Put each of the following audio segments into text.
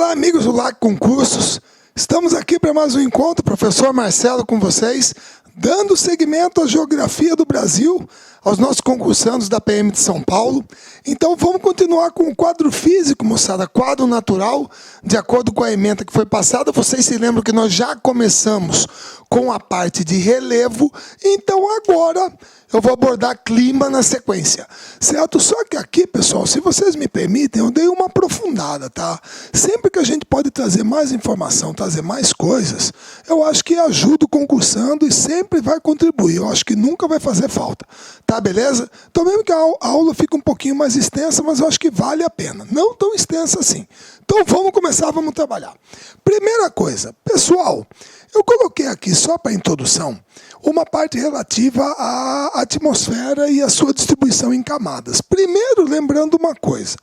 Olá, amigos do LAC Concursos. Estamos aqui para mais um encontro, professor Marcelo com vocês, dando seguimento à geografia do Brasil, aos nossos concursandos da PM de São Paulo. Então vamos continuar com o quadro físico, moçada, quadro natural, de acordo com a ementa que foi passada. Vocês se lembram que nós já começamos com a parte de relevo, então agora eu vou abordar clima na sequência, certo? Só que aqui, pessoal, se vocês me permitem, eu dei uma aprofundada, tá? Sempre que a gente pode trazer mais informação, trazer mais coisas, eu acho que ajuda o concursando e sempre vai contribuir. Eu acho que nunca vai fazer falta, tá? Beleza? Então mesmo que a aula fique um pouquinho mais extensa, mas eu acho que vale a pena. Não tão extensa assim. Então vamos começar, vamos trabalhar. Primeira coisa, pessoal, eu coloquei aqui só para introdução uma parte relativa à atmosfera e à sua distribuição em camadas. Primeiro, lembrando uma coisa.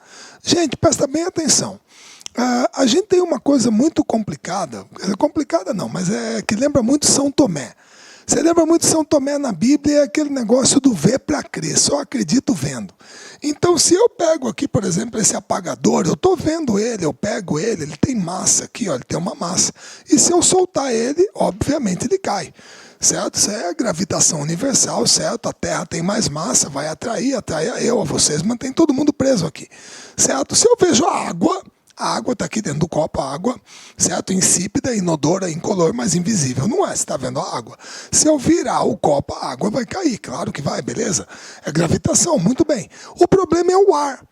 Gente, presta bem atenção. A gente tem uma coisa muito complicada, não, mas é que lembra muito São Tomé. Você lembra muito São Tomé na Bíblia, é aquele negócio do ver para crer, só acredito vendo. Então, se eu pego aqui, por exemplo, esse apagador, eu estou vendo ele, eu pego ele tem massa aqui, ó, ele tem uma massa. E se eu soltar ele, obviamente ele cai. Certo? Isso é gravitação universal, certo? A Terra tem mais massa, vai atrair a vocês, mantém todo mundo preso aqui. Certo? Se eu vejo a água está aqui dentro do copo, a água, certo? Insípida, inodora, incolor, mas invisível. Não é, você está vendo a água. Se eu virar o copo, a água vai cair, claro que vai, beleza? É gravitação, muito bem. O problema é o ar.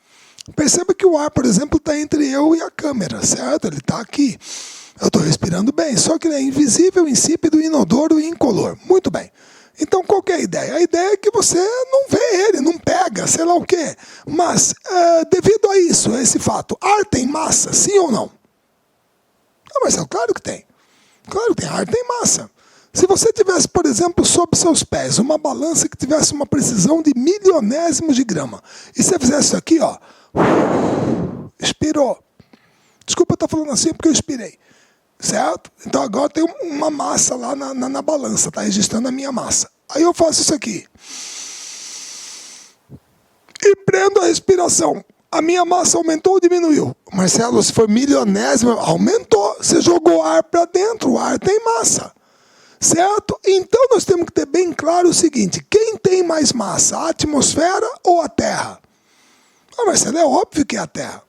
Perceba que o ar, por exemplo, está entre eu e a câmera, certo? Ele está aqui. Eu estou respirando bem, só que ele é invisível, insípido, inodoro e incolor. Muito bem. Então, qual que é a ideia? A ideia é que você não vê ele, não pega, sei lá o quê. Mas, devido a isso, a esse fato, ar tem massa, sim ou não? Ah, Marcelo, claro que tem. Claro que tem, ar tem massa. Se você tivesse, por exemplo, sob seus pés, uma balança que tivesse uma precisão de milionésimos de grama, e você fizesse isso aqui, ó, expirou. Desculpa eu estar falando assim porque eu expirei. Certo? Então agora tem uma massa lá na balança, está registrando a minha massa. Aí eu faço isso aqui. E prendo a respiração. A minha massa aumentou ou diminuiu? Marcelo, se for milionésimo, aumentou. Você jogou ar para dentro, o ar tem massa. Certo? Então nós temos que ter bem claro o seguinte: quem tem mais massa, a atmosfera ou a Terra? Ah, Marcelo, é óbvio que é a Terra.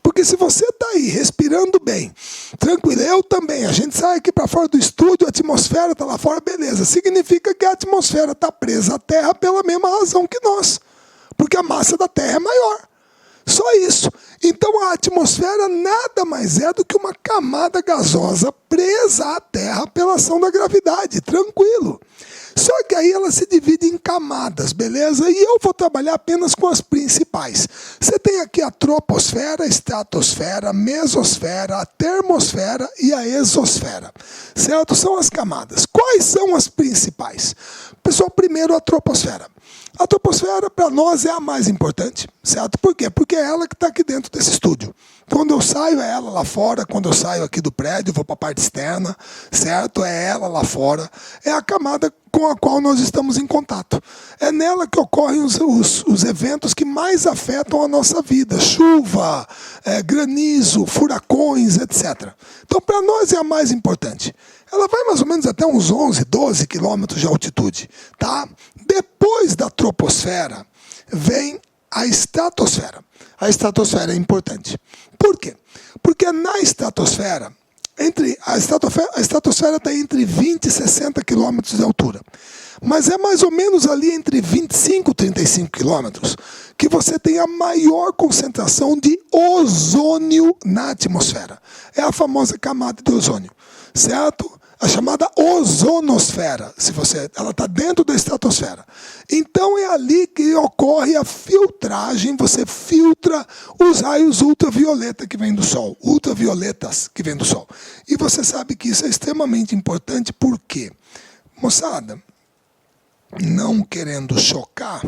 Porque se você está aí respirando bem, tranquilo, eu também, a gente sai aqui para fora do estúdio, a atmosfera está lá fora, beleza. Significa que a atmosfera está presa à Terra pela mesma razão que nós. Porque a massa da Terra é maior. Só isso. Então a atmosfera nada mais é do que uma camada gasosa presa à Terra pela ação da gravidade, tranquilo. Só que aí ela se divide em camadas, beleza? E eu vou trabalhar apenas com as principais. Você tem aqui a troposfera, a estratosfera, a mesosfera, a termosfera e a exosfera. Certo? São as camadas. Quais são as principais? Pessoal, primeiro a troposfera. A troposfera, para nós, é a mais importante, certo? Por quê? Porque é ela que está aqui dentro desse estúdio. Quando eu saio, é ela lá fora. Quando eu saio aqui do prédio, vou para a parte externa, certo? É ela lá fora. É a camada com a qual nós estamos em contato. É nela que ocorrem os eventos que mais afetam a nossa vida. Chuva, granizo, furacões, etc. Então, para nós, é a mais importante. Ela vai mais ou menos até uns 11, 12 quilômetros de altitude, tá? Depois da troposfera, vem a estratosfera. A estratosfera é importante. Por quê? Porque na estratosfera, a estratosfera está entre 20 e 60 quilômetros de altura. Mas é mais ou menos ali entre 25 e 35 quilômetros que você tem a maior concentração de ozônio na atmosfera. É a famosa camada de ozônio, certo? A chamada ozonosfera, ela está dentro da estratosfera. Então é ali que ocorre a filtragem, você filtra os raios ultravioletas que vêm do Sol, ultravioletas que vêm do Sol. E você sabe que isso é extremamente importante, por quê? Moçada, não querendo chocar,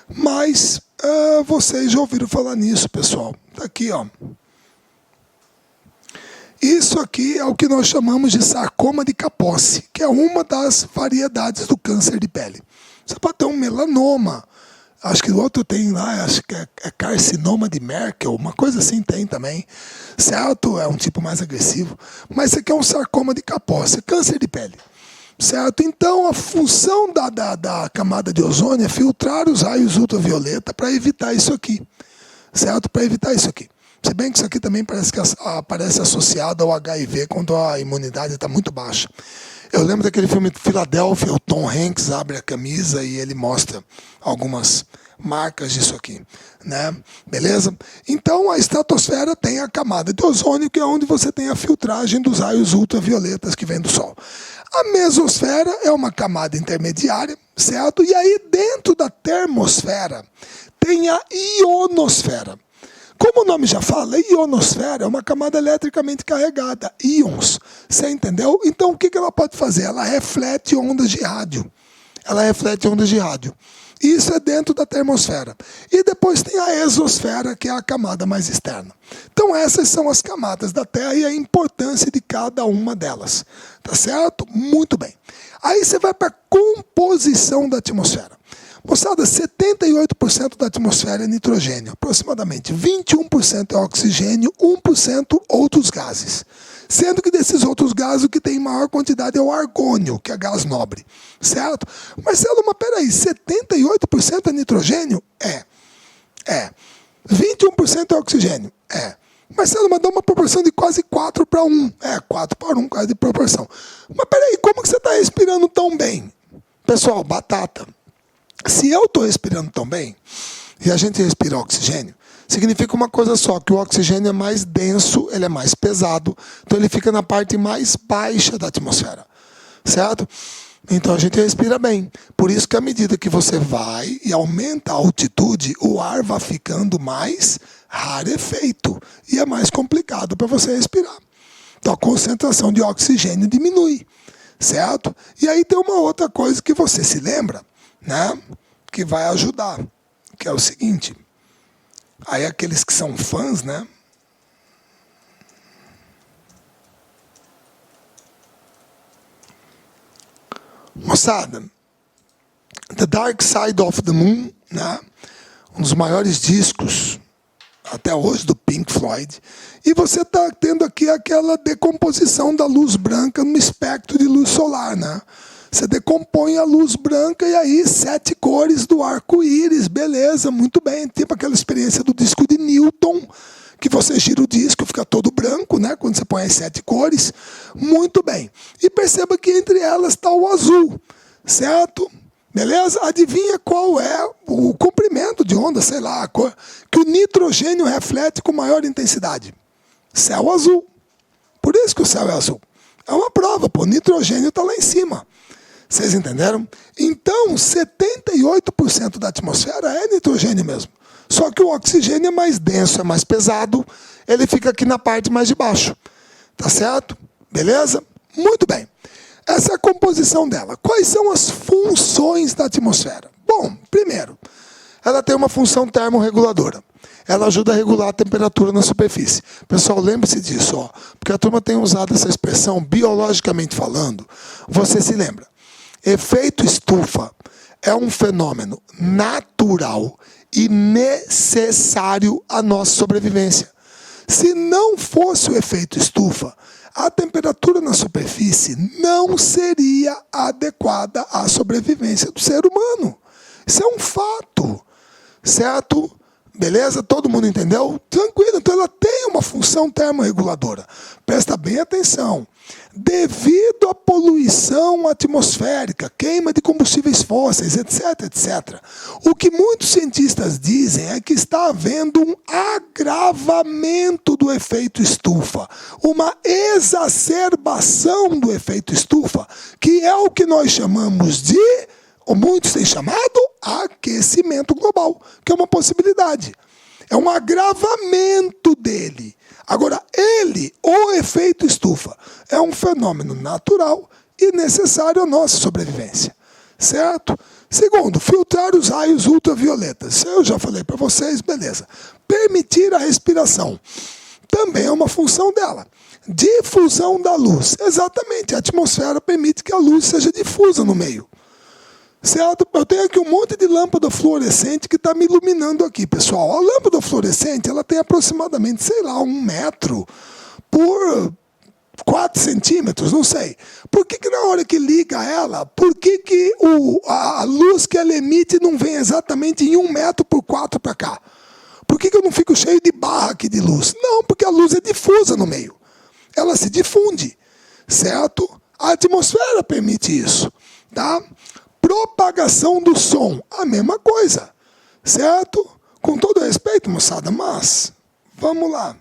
mas vocês já ouviram falar nisso, pessoal. Está aqui, ó. Isso aqui é o que nós chamamos de sarcoma de Kaposi, que é uma das variedades do câncer de pele. Você pode ter um melanoma, Acho que o outro tem lá, acho que é carcinoma de Merkel, uma coisa assim tem também, certo? É um tipo mais agressivo. Mas isso aqui é um sarcoma de Kaposi, é câncer de pele, certo? Então, a função da camada de ozônio é filtrar os raios ultravioleta para evitar isso aqui, certo? Para evitar isso aqui. Se bem que isso aqui também parece que aparece associado ao HIV quando a imunidade está muito baixa. Eu lembro daquele filme Filadélfia, o Tom Hanks abre a camisa e ele mostra algumas marcas disso aqui, né? Beleza? Então a estratosfera tem a camada de ozônio, que é onde você tem a filtragem dos raios ultravioletas que vem do Sol. A mesosfera é uma camada intermediária, certo? E aí dentro da termosfera tem a ionosfera. Como o nome já fala, a ionosfera é uma camada eletricamente carregada, íons, você entendeu? Então o que ela pode fazer? Ela reflete ondas de rádio. Ela reflete ondas de rádio. Isso é dentro da termosfera. E depois tem a exosfera, que é a camada mais externa. Então essas são as camadas da Terra e a importância de cada uma delas. Tá certo? Muito bem. Aí você vai para a composição da atmosfera. Moçada, 78% da atmosfera é nitrogênio, aproximadamente 21% é oxigênio, 1% outros gases. Sendo que desses outros gases, o que tem maior quantidade é o argônio, que é gás nobre, certo? Marcelo, mas peraí, 78% é nitrogênio? É. 21% é oxigênio? É. Marcelo, mas dá uma proporção de quase 4 para 1. 4 para 1, quase de proporção. Mas peraí, como que você está respirando tão bem? Pessoal, batata. Se eu estou respirando tão bem, e a gente respira oxigênio, significa uma coisa só, que o oxigênio é mais denso, ele é mais pesado, então ele fica na parte mais baixa da atmosfera, certo? Então a gente respira bem. Por isso que à medida que você vai e aumenta a altitude, o ar vai ficando mais rarefeito e é mais complicado para você respirar. Então a concentração de oxigênio diminui, certo? E aí tem uma outra coisa que você se lembra, né, que vai ajudar, que é o seguinte, aí aqueles que são fãs, né, moçada, The Dark Side of the Moon, né, um dos maiores discos até hoje do Pink Floyd, e você está tendo aqui aquela decomposição da luz branca no espectro de luz solar, né? Você decompõe a luz branca e aí 7 cores do arco-íris, beleza, muito bem. Tipo aquela experiência do disco de Newton, que você gira o disco, fica todo branco, né? Quando você põe as 7 cores, muito bem. E perceba que entre elas está o azul, certo? Beleza? Adivinha qual é o comprimento de onda, sei lá, a cor que o nitrogênio reflete com maior intensidade? Céu azul. Por isso que o céu é azul. É uma prova, pô, o nitrogênio está lá em cima. Vocês entenderam? Então, 78% da atmosfera é nitrogênio mesmo. Só que o oxigênio é mais denso, é mais pesado, ele fica aqui na parte mais de baixo. Tá certo? Beleza? Muito bem. Essa é a composição dela. Quais são as funções da atmosfera? Bom, primeiro, ela tem uma função termorreguladora. Ela ajuda a regular a temperatura na superfície. Pessoal, lembre-se disso, ó, porque a turma tem usado essa expressão biologicamente falando. Você se lembra? Efeito estufa é um fenômeno natural e necessário à nossa sobrevivência. Se não fosse o efeito estufa, a temperatura na superfície não seria adequada à sobrevivência do ser humano. Isso é um fato, certo? Beleza? Todo mundo entendeu? Tranquilo, então ela tem uma função termorreguladora. Presta bem atenção. Devido à poluição atmosférica, queima de combustíveis fósseis, etc., etc., o que muitos cientistas dizem é que está havendo um agravamento do efeito estufa, uma exacerbação do efeito estufa, que é o que nós chamamos de, ou muitos têm chamado, aquecimento global, que é uma possibilidade. É um agravamento dele. Agora, o efeito estufa, é um fenômeno natural e necessário à nossa sobrevivência. Certo? Segundo, filtrar os raios ultravioletas. Eu já falei para vocês, beleza. Permitir a respiração. Também é uma função dela. Difusão da luz. Exatamente, a atmosfera permite que a luz seja difusa no meio. Certo? Eu tenho aqui um monte de lâmpada fluorescente que está me iluminando aqui, pessoal. A lâmpada fluorescente, ela tem aproximadamente, sei lá, 1 metro por 4 centímetros, não sei. Por que na hora que liga ela, por que a luz que ela emite não vem exatamente em 1 metro por 4 para cá? Por que eu não fico cheio de barra aqui de luz? Não, porque a luz é difusa no meio. Ela se difunde, certo? A atmosfera permite isso, tá? Propagação do som, a mesma coisa, certo? Com todo respeito, moçada, mas vamos lá.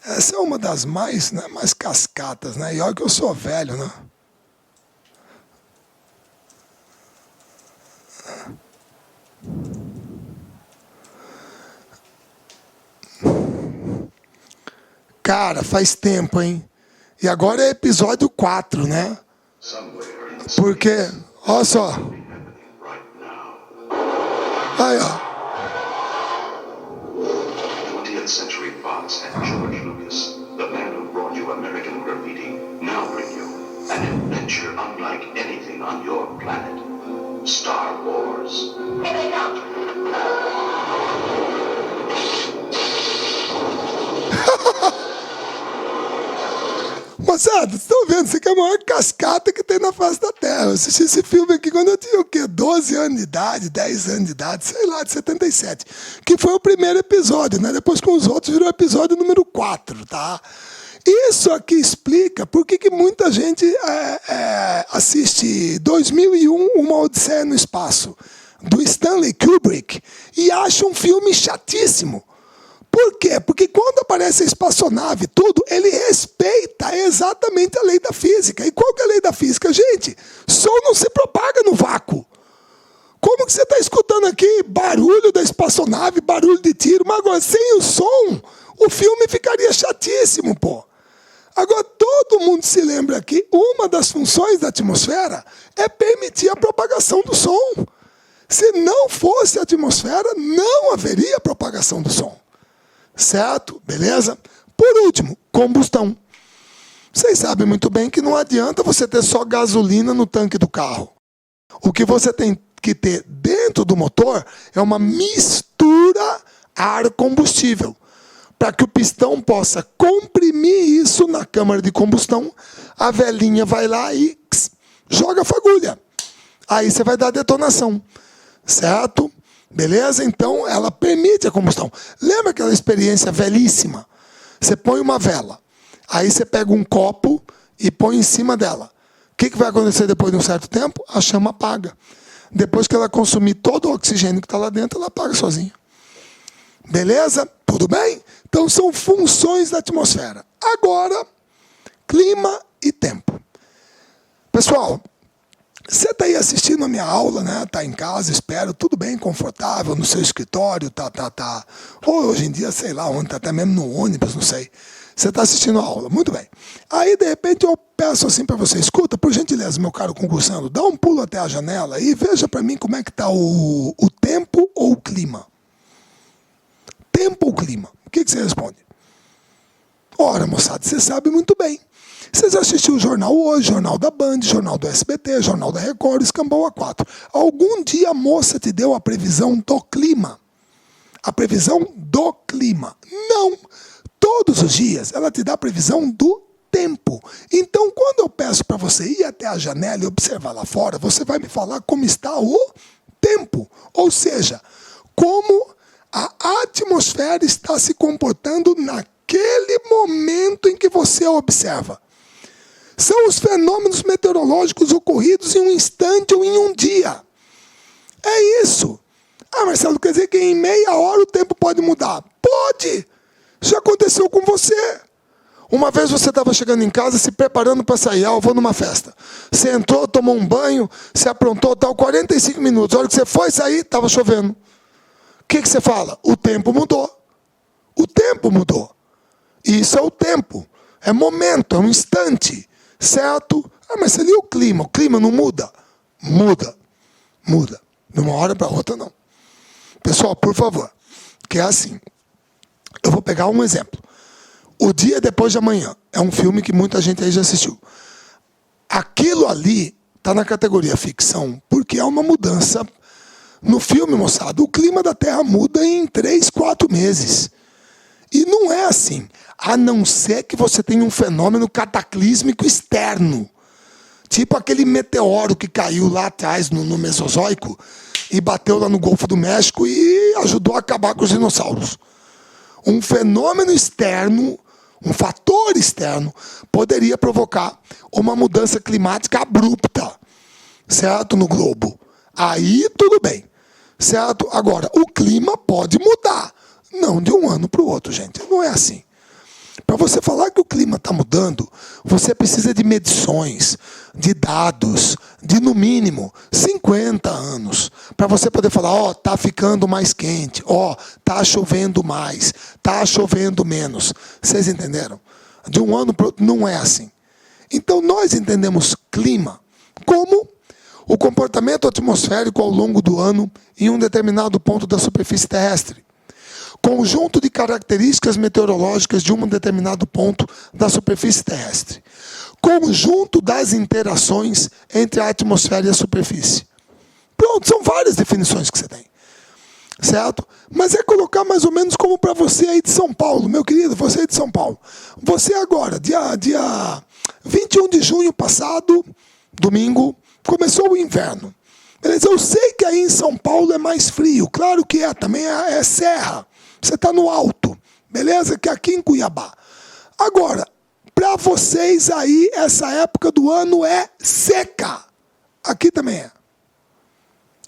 Essa é uma das mais cascatas, né? E olha que eu sou velho, né? Cara, faz tempo, hein? E agora é episódio 4, né? Porque, olha só. Aí, ó. 20th Century Fox and George Lucas, the man who brought you American Graffiti, now bring you an adventure unlike anything on your planet. Star Wars. Here they come. Moçada, vocês estão vendo? Isso aqui é a maior cascata que tem na face da Terra. Eu assisti esse filme aqui quando eu tinha o quê? 12 anos de idade, 10 anos de idade, sei lá, de 77. Que foi o primeiro episódio, né? Depois com os outros virou o episódio número 4, tá? Isso aqui explica por que muita gente assiste 2001, Uma Odisseia no Espaço, do Stanley Kubrick, e acha um filme chatíssimo. Por quê? Porque quando aparece a espaçonave, tudo, ele respeita exatamente a lei da física. E qual que é a lei da física? Gente, som não se propaga no vácuo. Como que você está escutando aqui barulho da espaçonave, barulho de tiro, mas agora sem o som, o filme ficaria chatíssimo, pô. Agora, todo mundo se lembra que uma das funções da atmosfera é permitir a propagação do som. Se não fosse a atmosfera, não haveria propagação do som. Certo? Beleza? Por último, combustão. Vocês sabem muito bem que não adianta você ter só gasolina no tanque do carro. O que você tem que ter dentro do motor é uma mistura ar-combustível, para que o pistão possa comprimir isso na câmara de combustão. A velhinha vai lá e joga a fagulha. Aí você vai dar detonação. Certo? Beleza? Então, ela permite a combustão. Lembra aquela experiência velhíssima? Você põe uma vela, aí você pega um copo e põe em cima dela. O que vai acontecer depois de um certo tempo? A chama apaga. Depois que ela consumir todo o oxigênio que está lá dentro, ela apaga sozinha. Beleza? Tudo bem? Então, são funções da atmosfera. Agora, clima e tempo. Pessoal, você está aí assistindo a minha aula, né? Está em casa, espero, tudo bem, confortável, no seu escritório, tá. Ou hoje em dia, sei lá onde, tá até mesmo no ônibus, não sei. Você está assistindo a aula, muito bem. Aí, de repente, eu peço assim para você, escuta, por gentileza, meu caro concursando, dá um pulo até a janela e veja para mim como é que está o tempo ou o clima. Tempo ou clima? O que você responde? Ora, moçada, você sabe muito bem. Vocês assistiram o jornal hoje, jornal da Band, jornal do SBT, jornal da Record, Escambau A4. Algum dia a moça te deu a previsão do clima? A previsão do clima? Não. Todos os dias ela te dá a previsão do tempo. Então, quando eu peço para você ir até a janela e observar lá fora, você vai me falar como está o tempo. Ou seja, como a atmosfera está se comportando naquele momento em que você a observa. São os fenômenos meteorológicos ocorridos em um instante ou em um dia. É isso. Ah, Marcelo, quer dizer que em meia hora o tempo pode mudar? Pode! Já aconteceu com você. Uma vez você estava chegando em casa, se preparando para sair, eu vou numa festa. Você entrou, tomou um banho, se aprontou, tal, 45 minutos. A hora que você foi sair, estava chovendo. O que você fala? O tempo mudou. O tempo mudou. Isso é o tempo. É momento, é um instante. Certo? Ah, mas você viu o clima? O clima não muda? Muda. Muda. De uma hora para outra, não. Pessoal, por favor, que é assim. Eu vou pegar um exemplo. O Dia Depois de Amanhã é um filme que muita gente aí já assistiu. Aquilo ali está na categoria ficção, porque é uma mudança. No filme, moçada, o clima da Terra muda em 3, 4 meses. E não é assim, a não ser que você tenha um fenômeno cataclísmico externo. Tipo aquele meteoro que caiu lá atrás no Mesozoico e bateu lá no Golfo do México e ajudou a acabar com os dinossauros. Um fenômeno externo, um fator externo, poderia provocar uma mudança climática abrupta, certo? No globo. Aí tudo bem, certo? Agora, o clima pode mudar, não de um ano para o outro, gente. Não é assim. Para você falar que o clima está mudando, você precisa de medições, de dados, de no mínimo 50 anos, para você poder falar, ó, tá ficando mais quente, ó, tá chovendo mais, tá chovendo menos. Vocês entenderam? De um ano para o outro não é assim. Então nós entendemos clima como o comportamento atmosférico ao longo do ano em um determinado ponto da superfície terrestre. Conjunto de características meteorológicas de um determinado ponto da superfície terrestre. Conjunto das interações entre a atmosfera e a superfície. Pronto, são várias definições que você tem. Certo? Mas é colocar mais ou menos como para você aí de São Paulo, meu querido, você aí de São Paulo. Você agora, dia 21 de junho passado, domingo, começou o inverno. Beleza? Eu sei que aí em São Paulo é mais frio, claro que é, também é serra. Você está no alto, beleza? Que aqui em Cuiabá. Agora, para vocês aí, essa época do ano é seca. Aqui também é.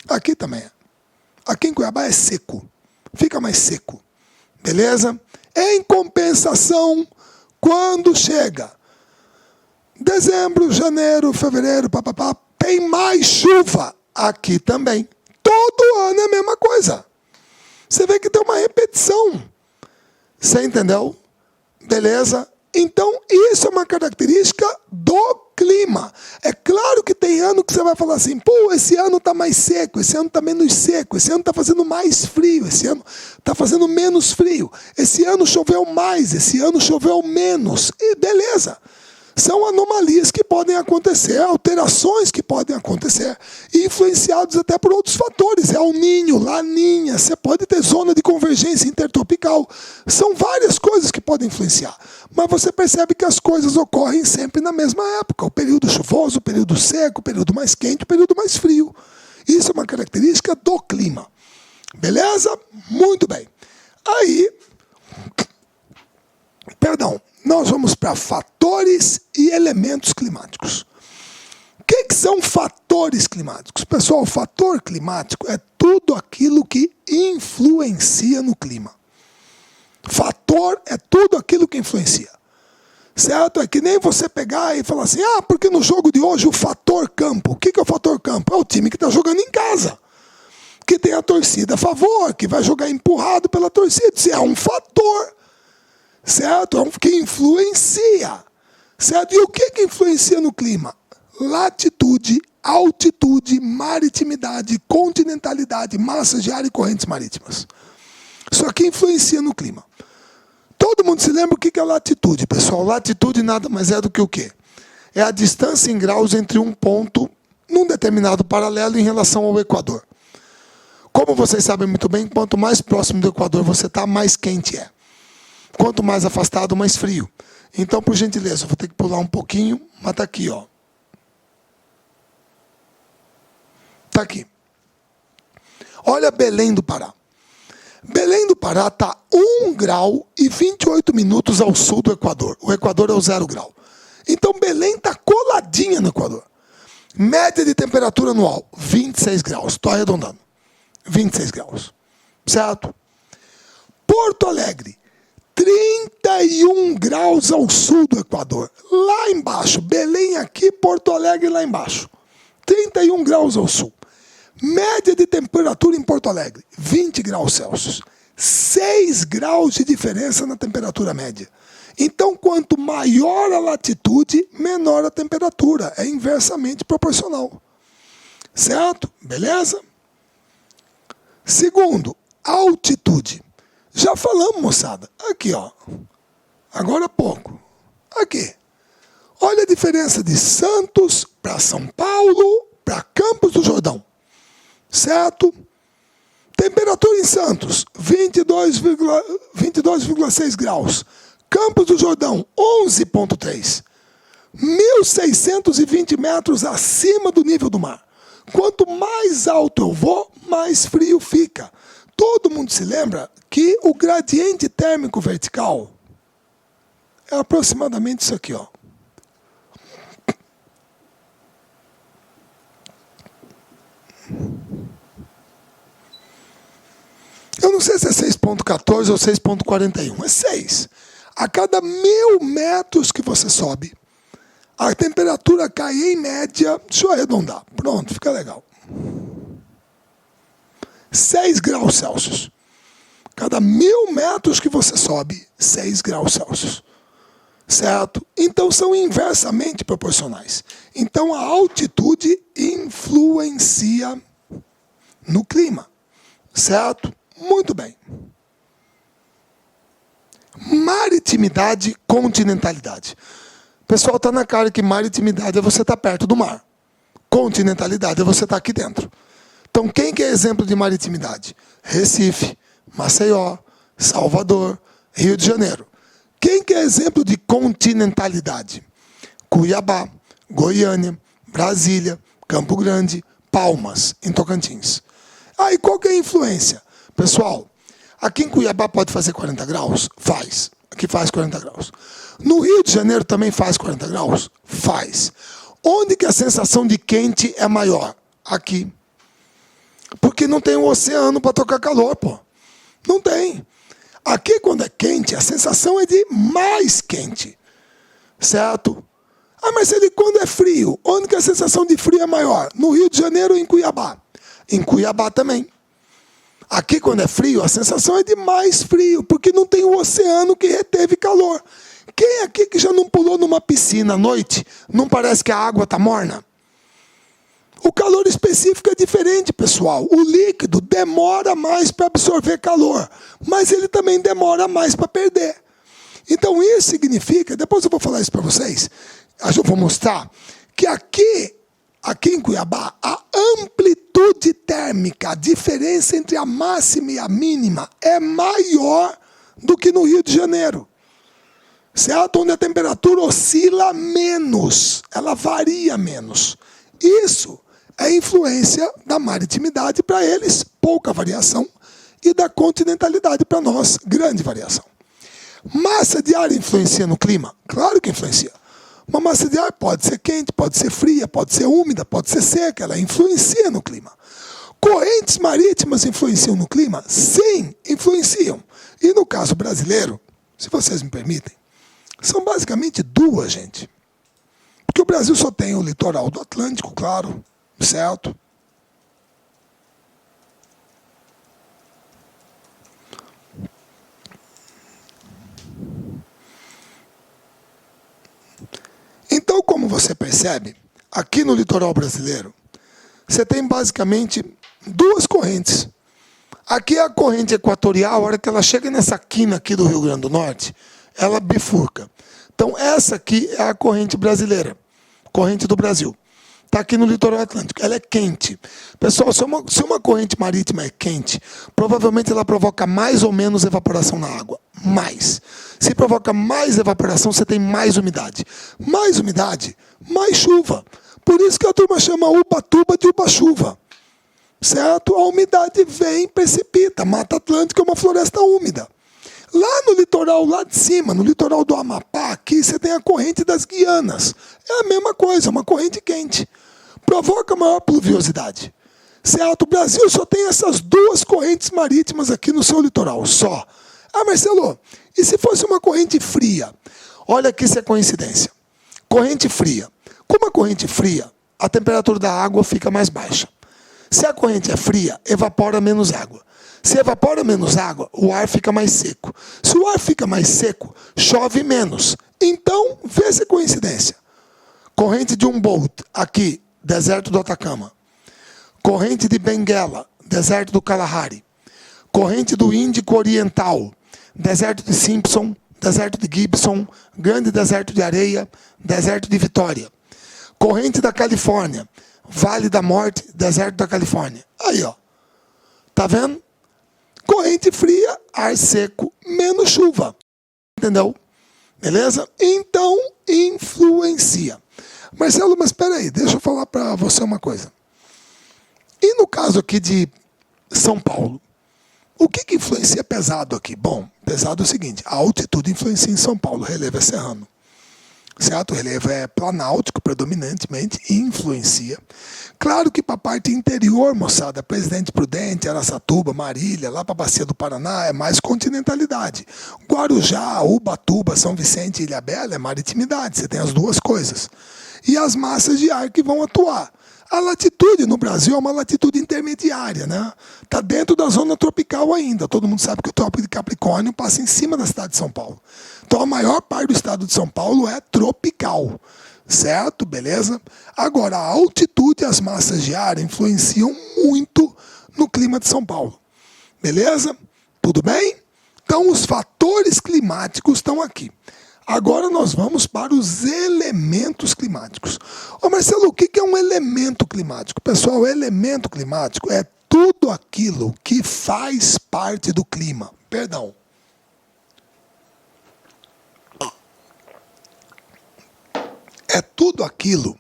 Aqui também é. Aqui em Cuiabá é seco. Fica mais seco. Beleza? Em compensação, quando chega dezembro, janeiro, fevereiro, papapá, tem mais chuva. Aqui também. Todo ano é a mesma coisa. Você vê que tem uma repetição. Você entendeu? Beleza? Então, isso é uma característica do clima. É claro que tem ano que você vai falar assim, pô, esse ano está mais seco, esse ano está menos seco, esse ano está fazendo mais frio, esse ano está fazendo menos frio, esse ano choveu mais, esse ano choveu menos. E beleza. São anomalias que podem acontecer, alterações que podem acontecer, influenciados até por outros fatores. É El Niño, Laninha, você pode ter zona de convergência intertropical. São várias coisas que podem influenciar. Mas você percebe que as coisas ocorrem sempre na mesma época. O período chuvoso, o período seco, o período mais quente, o período mais frio. Isso é uma característica do clima. Beleza? Muito bem. Aí, nós vamos para fatores e elementos climáticos. O que são fatores climáticos? Pessoal, o fator climático é tudo aquilo que influencia no clima. Fator é tudo aquilo que influencia. Certo? É que nem você pegar e falar assim, porque no jogo de hoje o fator campo. O que é o fator campo? É o time que está jogando em casa. Que tem a torcida a favor, que vai jogar empurrado pela torcida. Isso é um fator. Certo? É um que influencia. Certo? E o que influencia no clima? Latitude, altitude, maritimidade, continentalidade, massas de ar e correntes marítimas. Isso aqui influencia no clima. Todo mundo se lembra o que é latitude, pessoal? Latitude nada mais é do que o quê? É a distância em graus entre um ponto num determinado paralelo em relação ao Equador. Como vocês sabem muito bem, quanto mais próximo do Equador você está, mais quente é. Quanto mais afastado, mais frio. Então, por gentileza, eu vou ter que pular um pouquinho, mas está aqui, ó. Está aqui. Olha Belém do Pará. Belém do Pará está 1 grau e 28 minutos ao sul do Equador. O Equador é o 0 grau. Então, Belém está coladinha no Equador. Média de temperatura anual, 26 graus. Estou arredondando. 26 graus. Certo? Porto Alegre. 31 graus ao sul do Equador. Lá embaixo, Belém aqui, Porto Alegre lá embaixo. 31 graus ao sul. Média de temperatura em Porto Alegre, 20 graus Celsius. 6 graus de diferença na temperatura média. Então, quanto maior a latitude, menor a temperatura. É inversamente proporcional. Certo? Beleza? Segundo, altitude. Já falamos, moçada. Aqui, ó. Agora há pouco. Aqui. Olha a diferença de Santos para São Paulo, para Campos do Jordão. Certo? Temperatura em Santos, 22,6 graus. Campos do Jordão, 11,3. 1.620 metros acima do nível do mar. Quanto mais alto eu vou, mais frio fica. Todo mundo se lembra que o gradiente térmico vertical é aproximadamente isso aqui, ó. Eu não sei se é 6,14 ou 6,41. É 6. A cada 1.000 metros que você sobe, a temperatura cai em média, deixa eu arredondar, pronto, fica legal. 6 graus Celsius. Cada 1.000 metros que você sobe, 6 graus Celsius. Certo? Então são inversamente proporcionais. Então a altitude influencia no clima. Certo? Muito bem. Maritimidade, continentalidade. Pessoal, está na cara que maritimidade é você estar perto do mar. Continentalidade é você estar aqui dentro. Então, quem que é exemplo de maritimidade? Recife, Maceió, Salvador, Rio de Janeiro. Quem que é exemplo de continentalidade? Cuiabá, Goiânia, Brasília, Campo Grande, Palmas, em Tocantins. Aí, qual que é a influência? Pessoal, aqui em Cuiabá pode fazer 40 graus? Faz. Aqui faz 40 graus. No Rio de Janeiro também faz 40 graus? Faz. Onde que a sensação de quente é maior? Aqui. Porque não tem um oceano para tocar calor, pô. Não tem. Aqui, quando é quente, a sensação é de mais quente. Certo? Ah, mas quando é frio, onde que a sensação de frio é maior? No Rio de Janeiro ou em Cuiabá? Em Cuiabá também. Aqui, quando é frio, a sensação é de mais frio, porque não tem o oceano que reteve calor. Quem aqui que já não pulou numa piscina à noite, não parece que a água está morna? O calor específico é diferente, pessoal. O líquido demora mais para absorver calor, mas ele também demora mais para perder. Então isso significa, depois eu vou falar isso para vocês, eu vou mostrar, que aqui em Cuiabá, a amplitude térmica, a diferença entre a máxima e a mínima é maior do que no Rio de Janeiro. Certo? Onde a temperatura oscila menos, ela varia menos. Isso é influência da maritimidade para eles, pouca variação, e da continentalidade para nós, grande variação. Massa de ar influencia no clima? Claro que influencia. Uma massa de ar pode ser quente, pode ser fria, pode ser úmida, pode ser seca, ela influencia no clima. Correntes marítimas influenciam no clima? Sim, influenciam. E no caso brasileiro, se vocês me permitem, são basicamente duas, gente. Porque o Brasil só tem o litoral do Atlântico, claro, certo? Então, como você percebe, aqui no litoral brasileiro, você tem basicamente duas correntes. Aqui é a corrente equatorial, a hora que ela chega nessa quina aqui do Rio Grande do Norte, ela bifurca. Então, essa aqui é a corrente brasileira, corrente do Brasil. Está aqui no litoral atlântico. Ela é quente. Pessoal, se uma corrente marítima é quente, provavelmente ela provoca mais ou menos evaporação na água. Mais. Se provoca mais evaporação, você tem mais umidade. Mais umidade, mais chuva. Por isso que a turma chama Ubatuba de Uba-chuva. Certo? A umidade vem, precipita. Mata Atlântica é uma floresta úmida. Lá no litoral, lá de cima, no litoral do Amapá, aqui você tem a corrente das Guianas. É a mesma coisa, uma corrente quente. Provoca maior pluviosidade. Certo? O Brasil só tem essas duas correntes marítimas aqui no seu litoral, só. Ah, Marcelo, e se fosse uma corrente fria? Olha aqui se é coincidência. Corrente fria. Como a corrente fria, a temperatura da água fica mais baixa. Se a corrente é fria, evapora menos água. Se evapora menos água, o ar fica mais seco. Se o ar fica mais seco, chove menos. Então, vê se é coincidência. Corrente de Humboldt, aqui, deserto do Atacama. Corrente de Benguela, deserto do Kalahari. Corrente do Índico Oriental, deserto de Simpson, deserto de Gibson, grande deserto de areia, deserto de Vitória. Corrente da Califórnia, Vale da Morte, deserto da Califórnia. Aí, ó. Tá vendo? Corrente fria, ar seco, menos chuva. Entendeu? Beleza? Então, influencia. Marcelo, mas espera aí, deixa eu falar para você uma coisa. E no caso aqui de São Paulo, o que influencia pesado aqui? Bom, pesado é o seguinte, a altitude influencia em São Paulo, o relevo é serrano. Certo? O relevo é planáltico, predominantemente, e influencia. Claro que para a parte interior, moçada, Presidente Prudente, Araçatuba, Marília, lá para a Bacia do Paraná, é mais continentalidade. Guarujá, Ubatuba, São Vicente e Ilhabela é maritimidade, você tem as duas coisas. E as massas de ar que vão atuar. A latitude no Brasil é uma latitude intermediária, né? Está dentro da zona tropical ainda. Todo mundo sabe que o Trópico de Capricórnio passa em cima da cidade de São Paulo. Então a maior parte do estado de São Paulo é tropical, certo? Beleza? Agora, a altitude e as massas de ar influenciam muito no clima de São Paulo. Beleza? Tudo bem? Então os fatores climáticos estão aqui. Agora nós vamos para os elementos climáticos. Ô Marcelo, o que é um elemento climático? Pessoal, elemento climático é tudo aquilo que faz parte do clima. Perdão. É tudo aquilo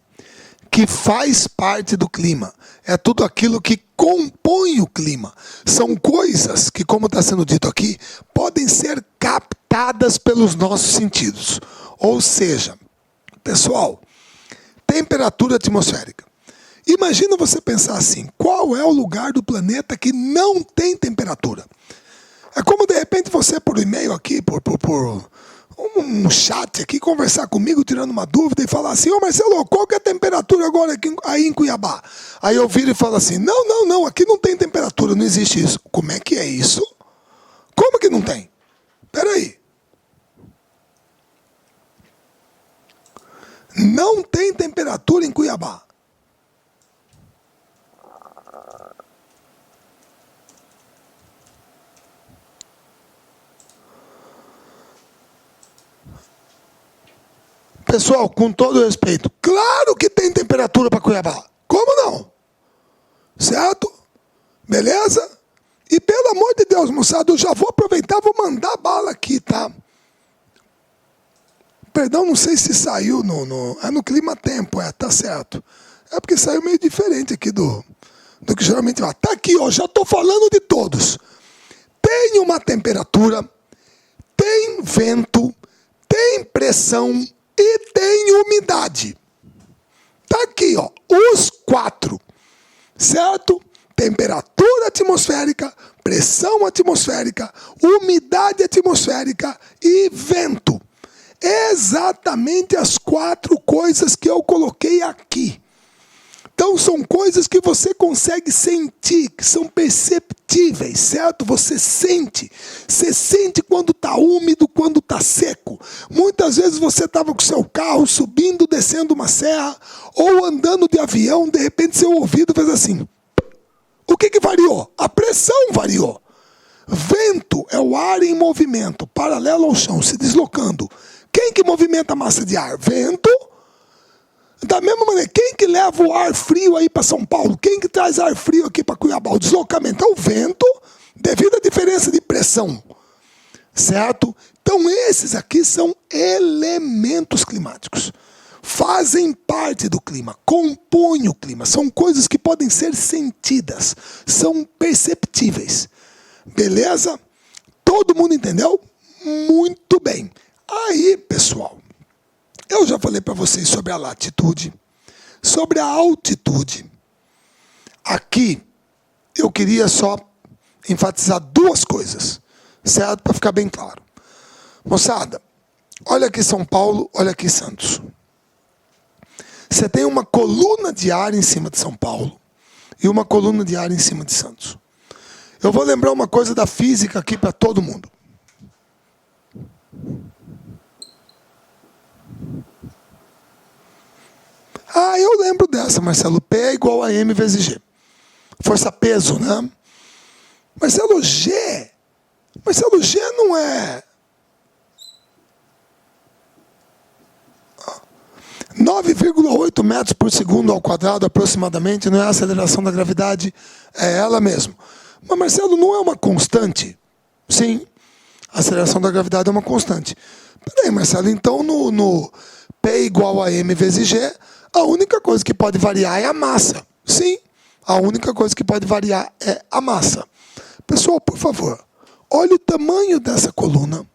que faz parte do clima. É tudo aquilo que compõe o clima. São coisas que, como está sendo dito aqui, podem ser captadas pelos nossos sentidos. Ou seja, pessoal, temperatura atmosférica. Imagina você pensar assim, qual é o lugar do planeta que não tem temperatura? É como, de repente, você, por e-mail aqui, por um chat aqui, conversar comigo, tirando uma dúvida e falar assim, ô Marcelo, qual que é a temperatura agora aqui, aí em Cuiabá? Aí eu viro e falo assim, não, aqui não tem temperatura, não existe isso. Como é que é isso? Como que não tem? Peraí. Não tem temperatura em Cuiabá. Pessoal, com todo respeito, claro que tem temperatura para Cuiabá. Como não? Certo? Beleza? E pelo amor de Deus, moçada, eu já vou aproveitar, vou mandar bala aqui, tá? Perdão, não sei se saiu no clima tempo, tá certo. É porque saiu meio diferente aqui do que geralmente vai. Tá aqui, ó, já tô falando de todos. Tem uma temperatura, tem vento, tem pressão e tem umidade. Tá aqui, ó, os 4, certo? Temperatura atmosférica, pressão atmosférica, umidade atmosférica e vento. Exatamente as 4 coisas que eu coloquei aqui. Então são coisas que você consegue sentir, que são perceptíveis, certo? Você sente quando está úmido, quando está seco. Muitas vezes você estava com o seu carro subindo, descendo uma serra, ou andando de avião, de repente seu ouvido fez assim. O que variou? A pressão variou. Vento é o ar em movimento, paralelo ao chão, se deslocando. Quem que movimenta a massa de ar? Vento. Da mesma maneira, quem que leva o ar frio aí para São Paulo? Quem que traz ar frio aqui para Cuiabá? O deslocamento é o vento, devido à diferença de pressão. Certo? Então esses aqui são elementos climáticos. Fazem parte do clima, compõem o clima. São coisas que podem ser sentidas, são perceptíveis. Beleza? Todo mundo entendeu? Muito bem. Aí, pessoal, eu já falei para vocês sobre a latitude, sobre a altitude. Aqui, eu queria só enfatizar 2 coisas, certo? Para ficar bem claro. Moçada, olha aqui São Paulo, olha aqui Santos. Você tem uma coluna de ar em cima de São Paulo e uma coluna de ar em cima de Santos. Eu vou lembrar uma coisa da física aqui para todo mundo. Ah, eu lembro dessa, Marcelo. P é igual a M vezes G. Força-peso, né? Marcelo, G não é 9,8 metros por segundo ao quadrado aproximadamente, não é a aceleração da gravidade, é ela mesmo. Mas, Marcelo, não é uma constante? Sim, a aceleração da gravidade é uma constante. Peraí, Marcelo, então no P igual a M vezes G, a única coisa que pode variar é a massa. Sim, a única coisa que pode variar é a massa. Pessoal, por favor, olha o tamanho dessa coluna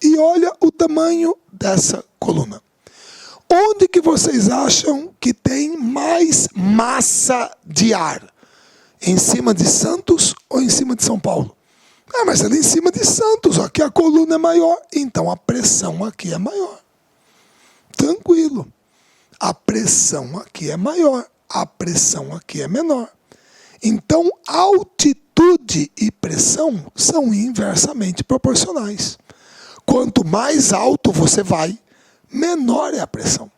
e olha o tamanho dessa coluna. Onde que vocês acham que tem mais massa de ar? Em cima de Santos ou em cima de São Paulo? Ah, mas ela é em cima de Santos, aqui a coluna é maior, então a pressão aqui é maior. Tranquilo. A pressão aqui é maior, a pressão aqui é menor. Então, altitude e pressão são inversamente proporcionais. Quanto mais alto você vai, menor é a pressão.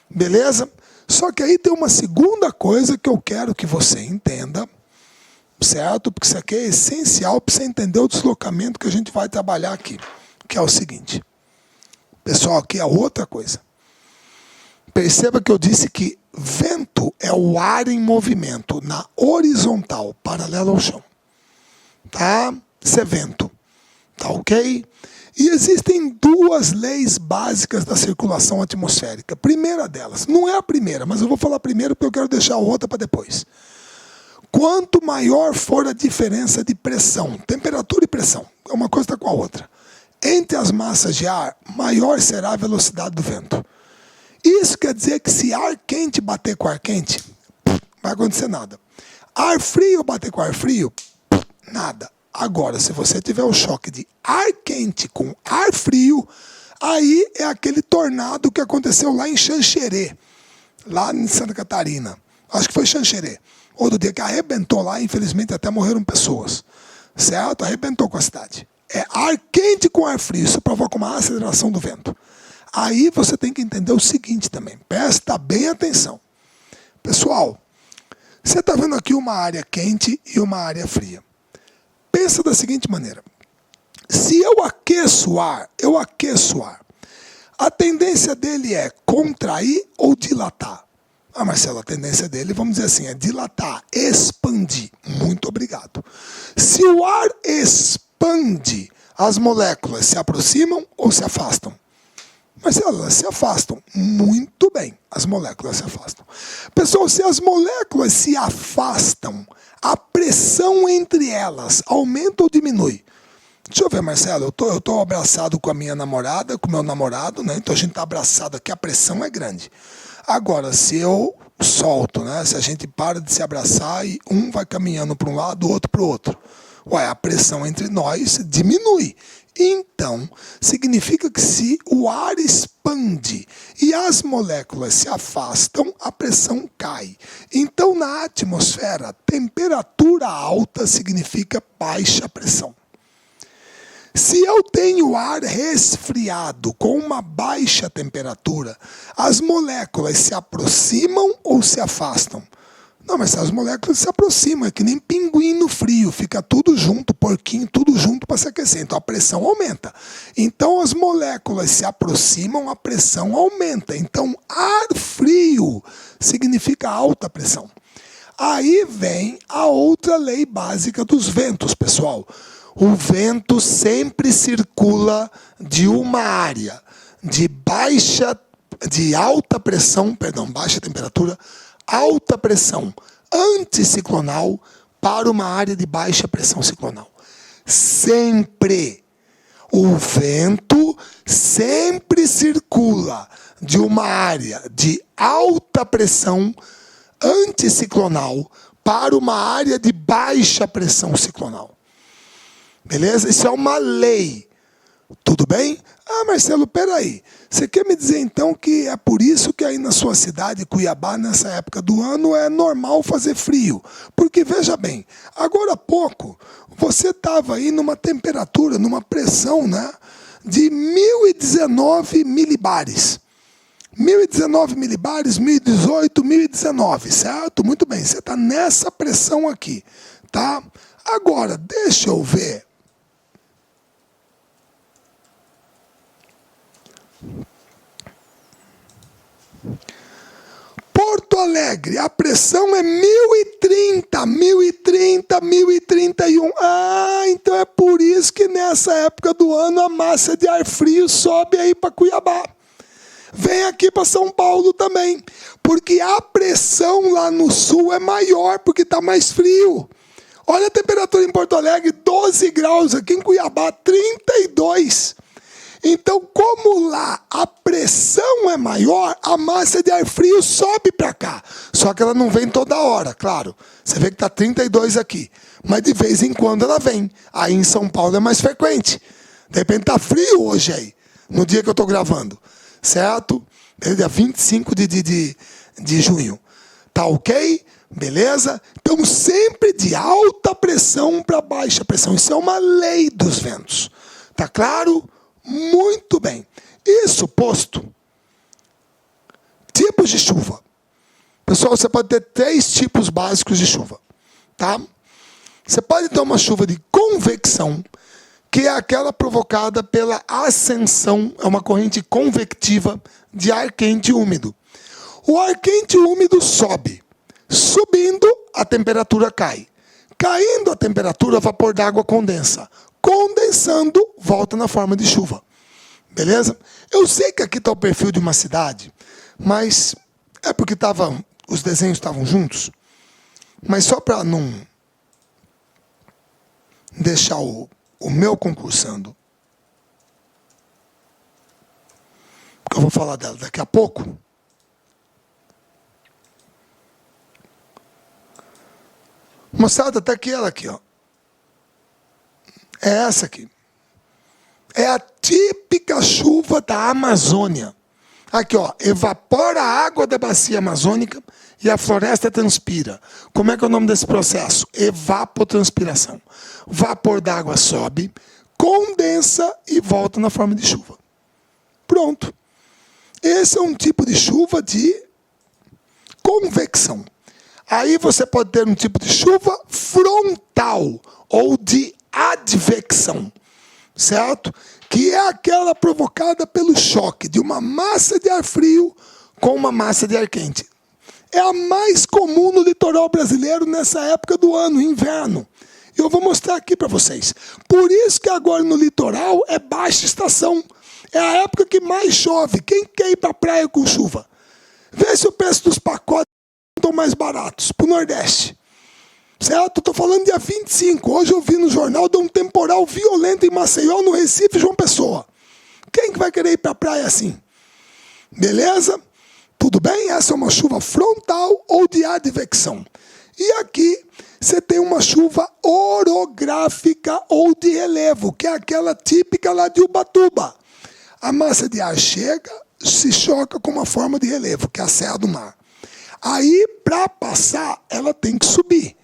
Beleza? Só que aí tem uma segunda coisa que eu quero que você entenda, certo? Porque isso aqui é essencial para você entender o deslocamento que a gente vai trabalhar aqui, que é o seguinte. Pessoal, aqui é outra coisa. Perceba que eu disse que vento é o ar em movimento na horizontal, paralelo ao chão. Tá? Isso é vento. Tá ok? E existem duas leis básicas da circulação atmosférica. Primeira delas, não é a primeira, mas eu vou falar primeiro porque eu quero deixar a outra para depois. Quanto maior for a diferença de pressão, temperatura e pressão, uma coisa está com a outra, entre as massas de ar, maior será a velocidade do vento. Isso quer dizer que se ar quente bater com ar quente, não vai acontecer nada. Ar frio bater com ar frio, nada. Agora, se você tiver o choque de ar quente com ar frio, aí é aquele tornado que aconteceu lá em Xanxerê, lá em Santa Catarina. Acho que foi Xanxerê. Outro dia que arrebentou lá, infelizmente até morreram pessoas. Certo? Arrebentou com a cidade. É ar quente com ar frio, isso provoca uma aceleração do vento. Aí você tem que entender o seguinte também, presta bem atenção. Pessoal, você está vendo aqui uma área quente e uma área fria. Pensa da seguinte maneira, se eu aqueço o ar, a tendência dele é contrair ou dilatar? Ah, Marcelo, a tendência dele, vamos dizer assim, é dilatar, expandir. Muito obrigado. Se o ar expande, as moléculas se aproximam ou se afastam? Marcelo, elas se afastam. Muito bem, as moléculas se afastam. Pessoal, se as moléculas se afastam, a pressão entre elas aumenta ou diminui? Deixa eu ver, Marcelo, eu tô abraçado com a minha namorada, com o meu namorado, né? Então a gente está abraçado aqui, a pressão é grande. Agora, se eu solto, né? Se a gente para de se abraçar e um vai caminhando para um lado, o outro para o outro, a pressão entre nós diminui. Então, significa que se o ar expande e as moléculas se afastam, a pressão cai. Então, na atmosfera, temperatura alta significa baixa pressão. Se eu tenho ar resfriado com uma baixa temperatura, as moléculas se aproximam ou se afastam? Não, mas as moléculas se aproximam, é que nem pinguim no frio, fica tudo junto, porquinho, tudo junto para se aquecer. Então a pressão aumenta. Então as moléculas se aproximam, a pressão aumenta. Então ar frio significa alta pressão. Aí vem a outra lei básica dos ventos, pessoal. O vento sempre circula de uma área baixa temperatura, alta pressão anticiclonal para uma área de baixa pressão ciclonal. Sempre. O vento sempre circula de uma área de alta pressão anticiclonal para uma área de baixa pressão ciclonal. Beleza? Isso é uma lei. Tudo bem? Ah, Marcelo, peraí. Você quer me dizer então que é por isso que aí na sua cidade, Cuiabá, nessa época do ano, é normal fazer frio? Porque, veja bem, agora há pouco, você estava aí numa temperatura, numa pressão, né, de 1019 milibares. 1019 milibares, 1018, 1019, certo? Muito bem, você está nessa pressão aqui, tá? Agora, deixa eu ver. Alegre, a pressão é 1030, 1030, 1031. Ah, então é por isso que nessa época do ano a massa de ar frio sobe aí para Cuiabá. Vem aqui para São Paulo também, porque a pressão lá no sul é maior, porque está mais frio. Olha a temperatura em Porto Alegre, 12 graus, aqui em Cuiabá, 32. Então, como lá a pressão é maior, a massa de ar frio sobe para cá. Só que ela não vem toda hora, claro. Você vê que está 32 aqui, mas de vez em quando ela vem. Aí em São Paulo é mais frequente. De repente está frio hoje aí, no dia que eu estou gravando. Certo? É dia 25 de junho. Tá ok? Beleza? Então, sempre de alta pressão para baixa pressão. Isso é uma lei dos ventos. Tá claro? Muito bem. Isso posto. Tipos de chuva. Pessoal, você pode ter 3 tipos básicos de chuva. Tá? Você pode ter uma chuva de convecção, que é aquela provocada pela ascensão, é uma corrente convectiva de ar quente e úmido. O ar quente e úmido sobe. Subindo, a temperatura cai. Caindo a temperatura, vapor d'água condensa. Condensando, volta na forma de chuva. Beleza? Eu sei que aqui está o perfil de uma cidade, mas é porque os desenhos estavam juntos. Mas só para não deixar o meu concursando, que eu vou falar dela daqui a pouco. Moçada, tá aqui ela aqui, ó. É essa aqui. É a típica chuva da Amazônia. Aqui, ó, evapora a água da bacia amazônica e a floresta transpira. Como é que é o nome desse processo? Evapotranspiração. Vapor d'água sobe, condensa e volta na forma de chuva. Pronto. Esse é um tipo de chuva de convecção. Aí você pode ter um tipo de chuva frontal ou de advecção, certo? Que é aquela provocada pelo choque de uma massa de ar frio com uma massa de ar quente. É a mais comum no litoral brasileiro nessa época do ano, inverno. Eu vou mostrar aqui para vocês. Por isso que agora no litoral é baixa estação. É a época que mais chove. Quem quer ir para a praia com chuva? Vê se o preço dos pacotes estão mais baratos para o Nordeste. Certo? Estou falando dia 25. Hoje eu vi no jornal de um temporal violento em Maceió, no Recife, João Pessoa. Quem que vai querer ir para a praia assim? Beleza? Tudo bem? Essa é uma chuva frontal ou de advecção. E aqui você tem uma chuva orográfica ou de relevo, que é aquela típica lá de Ubatuba. A massa de ar chega, se choca com uma forma de relevo, que é a Serra do Mar. Aí, para passar, ela tem que subir.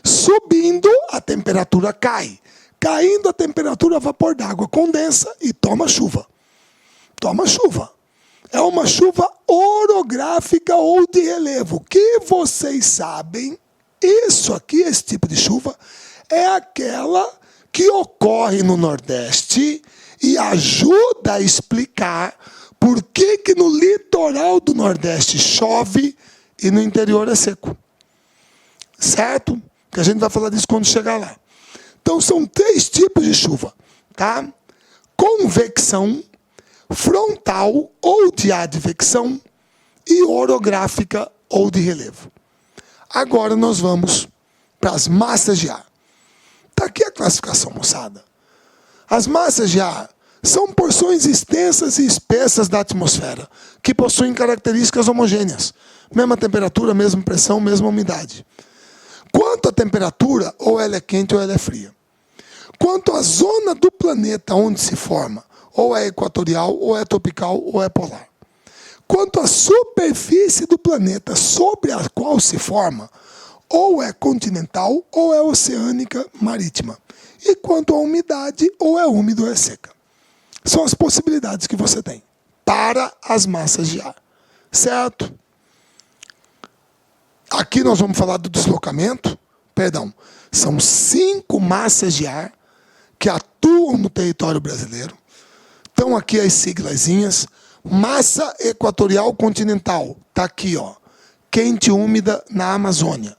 Subindo, a temperatura cai. Caindo a temperatura, vapor d'água condensa e toma chuva. Toma chuva. É uma chuva orográfica ou de relevo. Que vocês sabem, isso aqui, esse tipo de chuva, é aquela que ocorre no Nordeste e ajuda a explicar por que no litoral do Nordeste chove e no interior é seco. Certo? Que a gente vai falar disso quando chegar lá. Então, são 3 tipos de chuva, tá? Convecção, frontal ou de advecção e orográfica ou de relevo. Agora nós vamos para as massas de ar. Está aqui a classificação, moçada. As massas de ar são porções extensas e espessas da atmosfera, que possuem características homogêneas. Mesma temperatura, mesma pressão, mesma umidade. Quanto à temperatura, ou ela é quente ou ela é fria. Quanto à zona do planeta onde se forma, ou é equatorial, ou é tropical, ou é polar. Quanto à superfície do planeta sobre a qual se forma, ou é continental, ou é oceânica marítima. E quanto à umidade, ou é úmido ou é seca. São as possibilidades que você tem para as massas de ar. Certo? Aqui nós vamos falar do deslocamento. Perdão, são 5 massas de ar que atuam no território brasileiro. Estão aqui as siglazinhas. Massa equatorial continental, está aqui, ó, quente e úmida na Amazônia.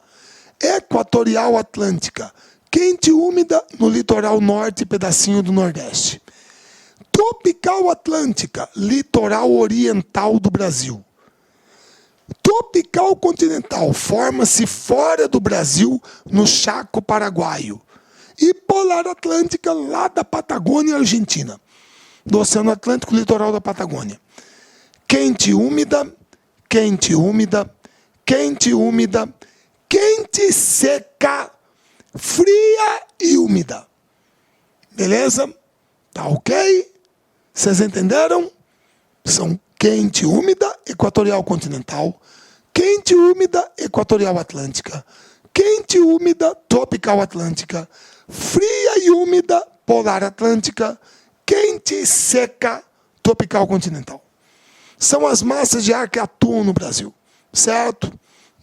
Equatorial Atlântica, quente e úmida no litoral norte e pedacinho do Nordeste. Tropical Atlântica, litoral oriental do Brasil. Tropical Continental, forma-se fora do Brasil, no Chaco Paraguaio. E Polar Atlântica, lá da Patagônia, Argentina. Do Oceano Atlântico, litoral da Patagônia. Quente e úmida, quente e úmida, quente e úmida, quente, seca, fria e úmida. Beleza? Tá ok? Vocês entenderam? São quente e úmida, equatorial continental, quente e úmida, equatorial atlântica, quente e úmida, tropical atlântica, fria e úmida, polar atlântica, quente e seca, tropical continental. São as massas de ar que atuam no Brasil, certo?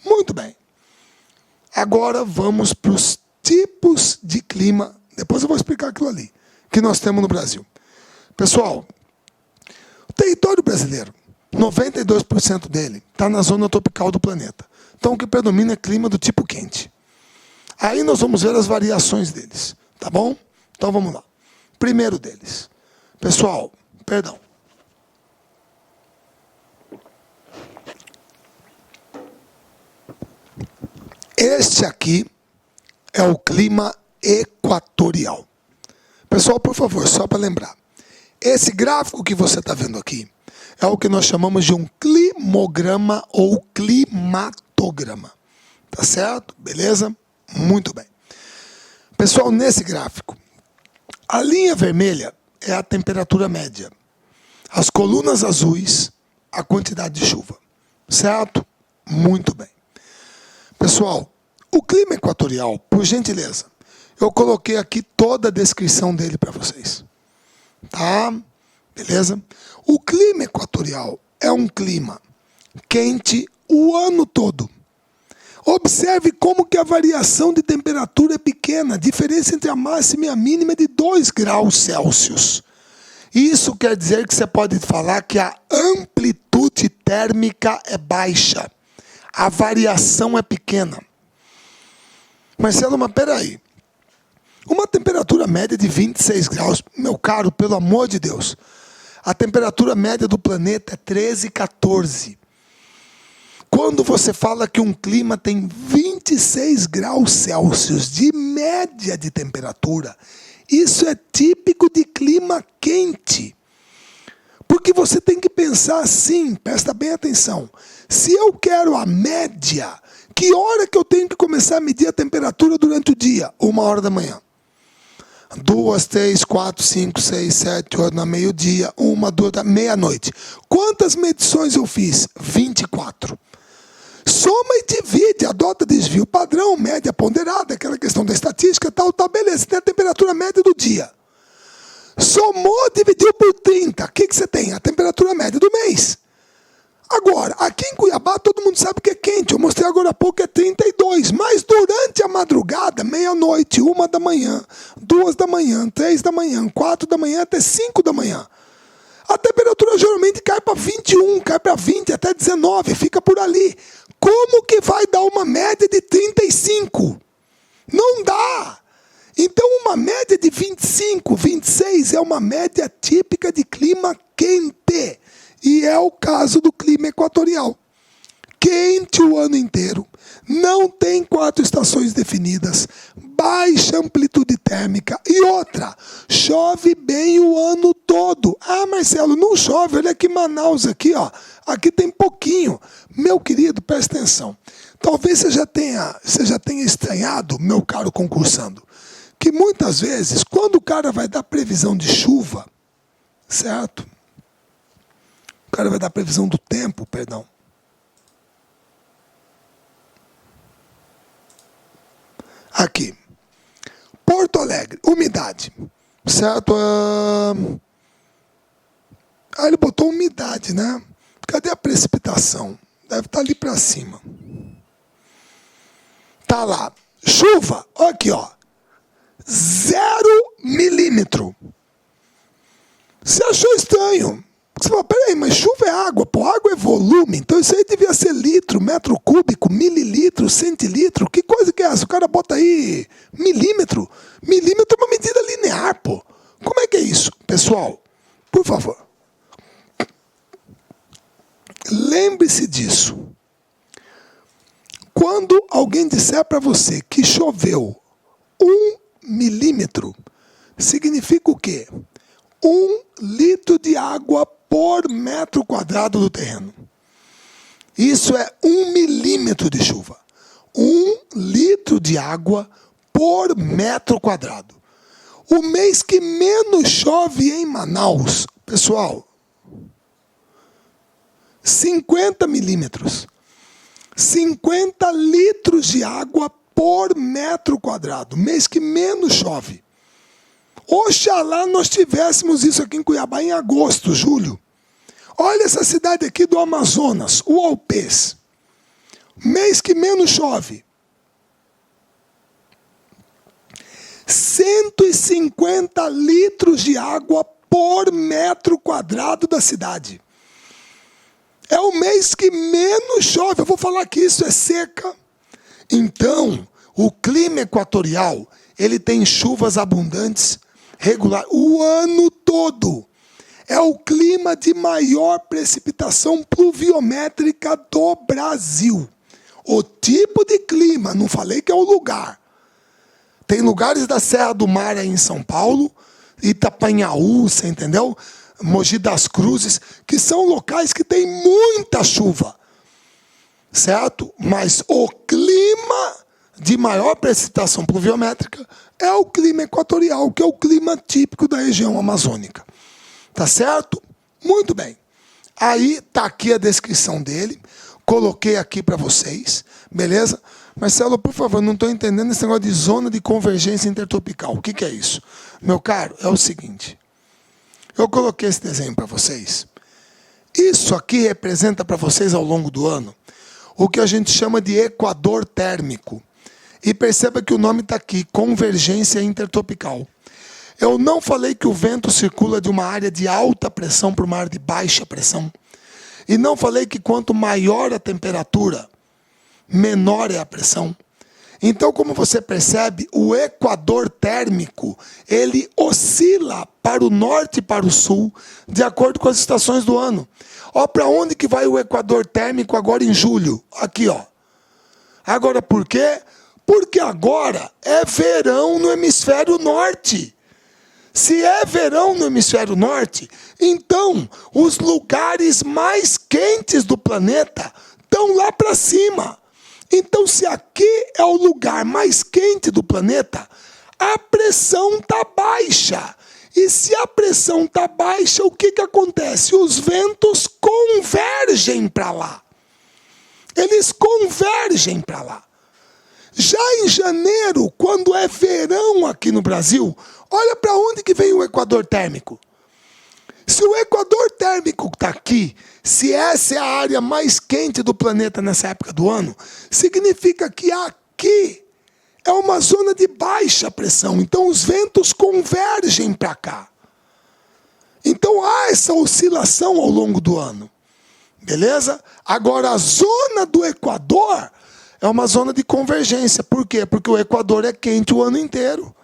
Muito bem. Agora vamos para os tipos de clima, depois eu vou explicar aquilo ali, que nós temos no Brasil. Pessoal, o território brasileiro, 92% dele está na zona tropical do planeta. Então o que predomina é clima do tipo quente. Aí nós vamos ver as variações deles, tá bom? Então vamos lá. Primeiro deles. Pessoal, perdão. Este aqui é o clima equatorial. Pessoal, por favor, só para lembrar. Esse gráfico que você está vendo aqui é o que nós chamamos de um climograma ou climatograma. Tá certo? Beleza? Muito bem. Pessoal, nesse gráfico, a linha vermelha é a temperatura média. As colunas azuis, a quantidade de chuva. Certo? Muito bem. Pessoal, o clima equatorial, por gentileza, eu coloquei aqui toda a descrição dele para vocês. Tá? Beleza? O clima equatorial é um clima quente o ano todo. Observe como que a variação de temperatura é pequena. A diferença entre a máxima e a mínima é de 2 graus Celsius. Isso quer dizer que você pode falar que a amplitude térmica é baixa. A variação é pequena. Marcelo, mas peraí. Uma temperatura média de 26 graus, meu caro, pelo amor de Deus. A temperatura média do planeta é 13, 14. Quando você fala que um clima tem 26 graus Celsius de média de temperatura, isso é típico de clima quente. Porque você tem que pensar assim, presta bem atenção. Se eu quero a média, que hora que eu tenho que começar a medir a temperatura durante o dia? 1h da manhã. 2, 3, 4, 5, 6, 7, 8, na meio-dia, 1, 2, meia-noite. Quantas medições eu fiz? 24. Soma e divide, adota desvio padrão, média ponderada, aquela questão da estatística, tal, beleza. Tem a temperatura média do dia. Somou, dividiu por 30. O que você tem? A temperatura média do mês. Agora, aqui em Cuiabá, todo mundo sabe que é quente. Eu mostrei agora há pouco que é 32. Mas durante a madrugada, meia-noite, 1 da manhã, 2 da manhã, 3 da manhã, 4 da manhã, até 5 da manhã. A temperatura geralmente cai para 21, cai para 20, até 19, fica por ali. Como que vai dar uma média de 35? Não dá. Então, uma média de 25, 26 é uma média típica de clima quente. E é o caso do clima equatorial. Quente o ano inteiro, não tem 4 estações definidas, baixa amplitude térmica e outra, chove bem o ano todo. Ah, Marcelo, não chove, olha aqui Manaus, aqui, ó, aqui tem pouquinho. Meu querido, presta atenção. Talvez você já tenha estranhado, meu caro concursando, que muitas vezes, quando o cara vai dar previsão de chuva, certo? O cara vai dar previsão do tempo, perdão. Aqui. Porto Alegre, umidade. Certo? Ele botou umidade, né? Cadê a precipitação? Deve estar ali para cima. Tá lá. Chuva, aqui, ó. 0 milímetro. Você achou estranho? Você fala, peraí, mas chuva é água, pô, água é volume, então isso aí devia ser litro, metro cúbico, mililitro, centilitro, que coisa que é essa? O cara bota aí milímetro, milímetro é uma medida linear, pô. Como é que é isso? Pessoal, por favor, lembre-se disso. Quando alguém disser para você que choveu 1 milímetro, significa o quê? 1 litro de água por metro quadrado do terreno. Isso é 1 milímetro de chuva. 1 litro de água por metro quadrado. O mês que menos chove em Manaus, pessoal, 50 milímetros. 50 litros de água por metro quadrado. Mês que menos chove. Oxalá nós tivéssemos isso aqui em Cuiabá em agosto, julho. Olha essa cidade aqui do Amazonas, o Alpes. Mês que menos chove. 150 litros de água por metro quadrado da cidade. É o mês que menos chove. Eu vou falar que isso é seca. Então, o clima equatorial, ele tem chuvas abundantes, regular, o ano todo. É o clima de maior precipitação pluviométrica do Brasil. O tipo de clima, não falei que é o lugar. Tem lugares da Serra do Mar aí em São Paulo, Itapanhaú, você entendeu? Mogi das Cruzes, que são locais que tem muita chuva, certo? Mas o clima de maior precipitação pluviométrica é o clima equatorial, que é o clima típico da região amazônica. Tá certo? Muito bem. Aí tá aqui a descrição dele, coloquei aqui para vocês, beleza? Marcelo, por favor, não estou entendendo esse negócio de zona de convergência intertropical. O que é isso? Meu caro, é o seguinte. Eu coloquei esse desenho para vocês. Isso aqui representa para vocês ao longo do ano o que a gente chama de equador térmico. E perceba que o nome está aqui, convergência intertropical. Eu não falei que o vento circula de uma área de alta pressão para uma área de baixa pressão. E não falei que quanto maior a temperatura, menor é a pressão. Então, como você percebe, o equador térmico, ele oscila para o norte e para o sul, de acordo com as estações do ano. Ó, para onde que vai o equador térmico agora em julho? Aqui, ó. Agora, por quê? Porque agora é verão no hemisfério norte. Se é verão no hemisfério norte, então os lugares mais quentes do planeta estão lá para cima. Então, se aqui é o lugar mais quente do planeta, a pressão está baixa. E se a pressão está baixa, o que acontece? Os ventos convergem para lá. Eles convergem para lá. Já em janeiro, quando é verão aqui no Brasil, olha para onde que vem o equador térmico. Se o equador térmico está aqui, se essa é a área mais quente do planeta nessa época do ano, significa que aqui é uma zona de baixa pressão. Então os ventos convergem para cá. Então há essa oscilação ao longo do ano. Beleza? Agora a zona do Equador é uma zona de convergência. Por quê? Porque o Equador é quente o ano inteiro.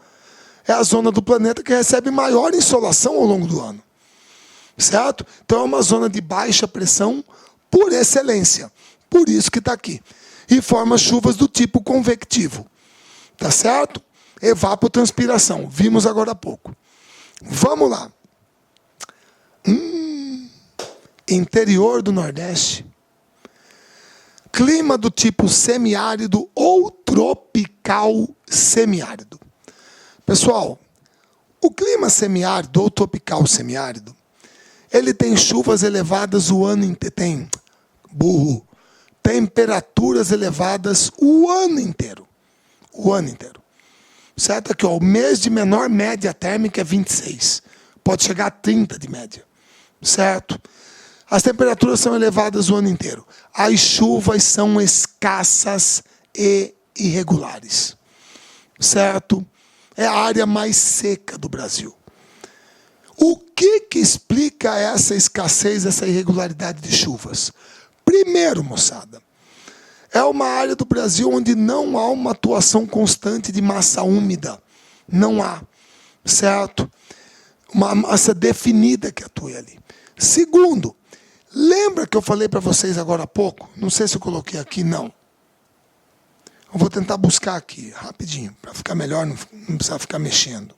É a zona do planeta que recebe maior insolação ao longo do ano. Certo? Então é uma zona de baixa pressão por excelência. Por isso que está aqui. E forma chuvas do tipo convectivo. Tá certo? Evapotranspiração. Vimos agora há pouco. Vamos lá. Interior do Nordeste. Clima do tipo semiárido ou tropical semiárido. Pessoal, o clima semiárido ou tropical semiárido, ele tem chuvas elevadas o ano inteiro. Tem temperaturas elevadas o ano inteiro. O ano inteiro. Certo? Aqui, ó, o mês de menor média térmica é 26. Pode chegar a 30 de média. Certo? As temperaturas são elevadas o ano inteiro. As chuvas são escassas e irregulares. Certo? É a área mais seca do Brasil. O que explica explica essa escassez, essa irregularidade de chuvas? Primeiro, moçada, é uma área do Brasil onde não há uma atuação constante de massa úmida. Não há, certo? Uma massa definida que atue ali. Segundo, lembra que eu falei para vocês agora há pouco? Não sei se eu coloquei aqui, não. Eu vou tentar buscar aqui, rapidinho, para ficar melhor, não precisar ficar mexendo.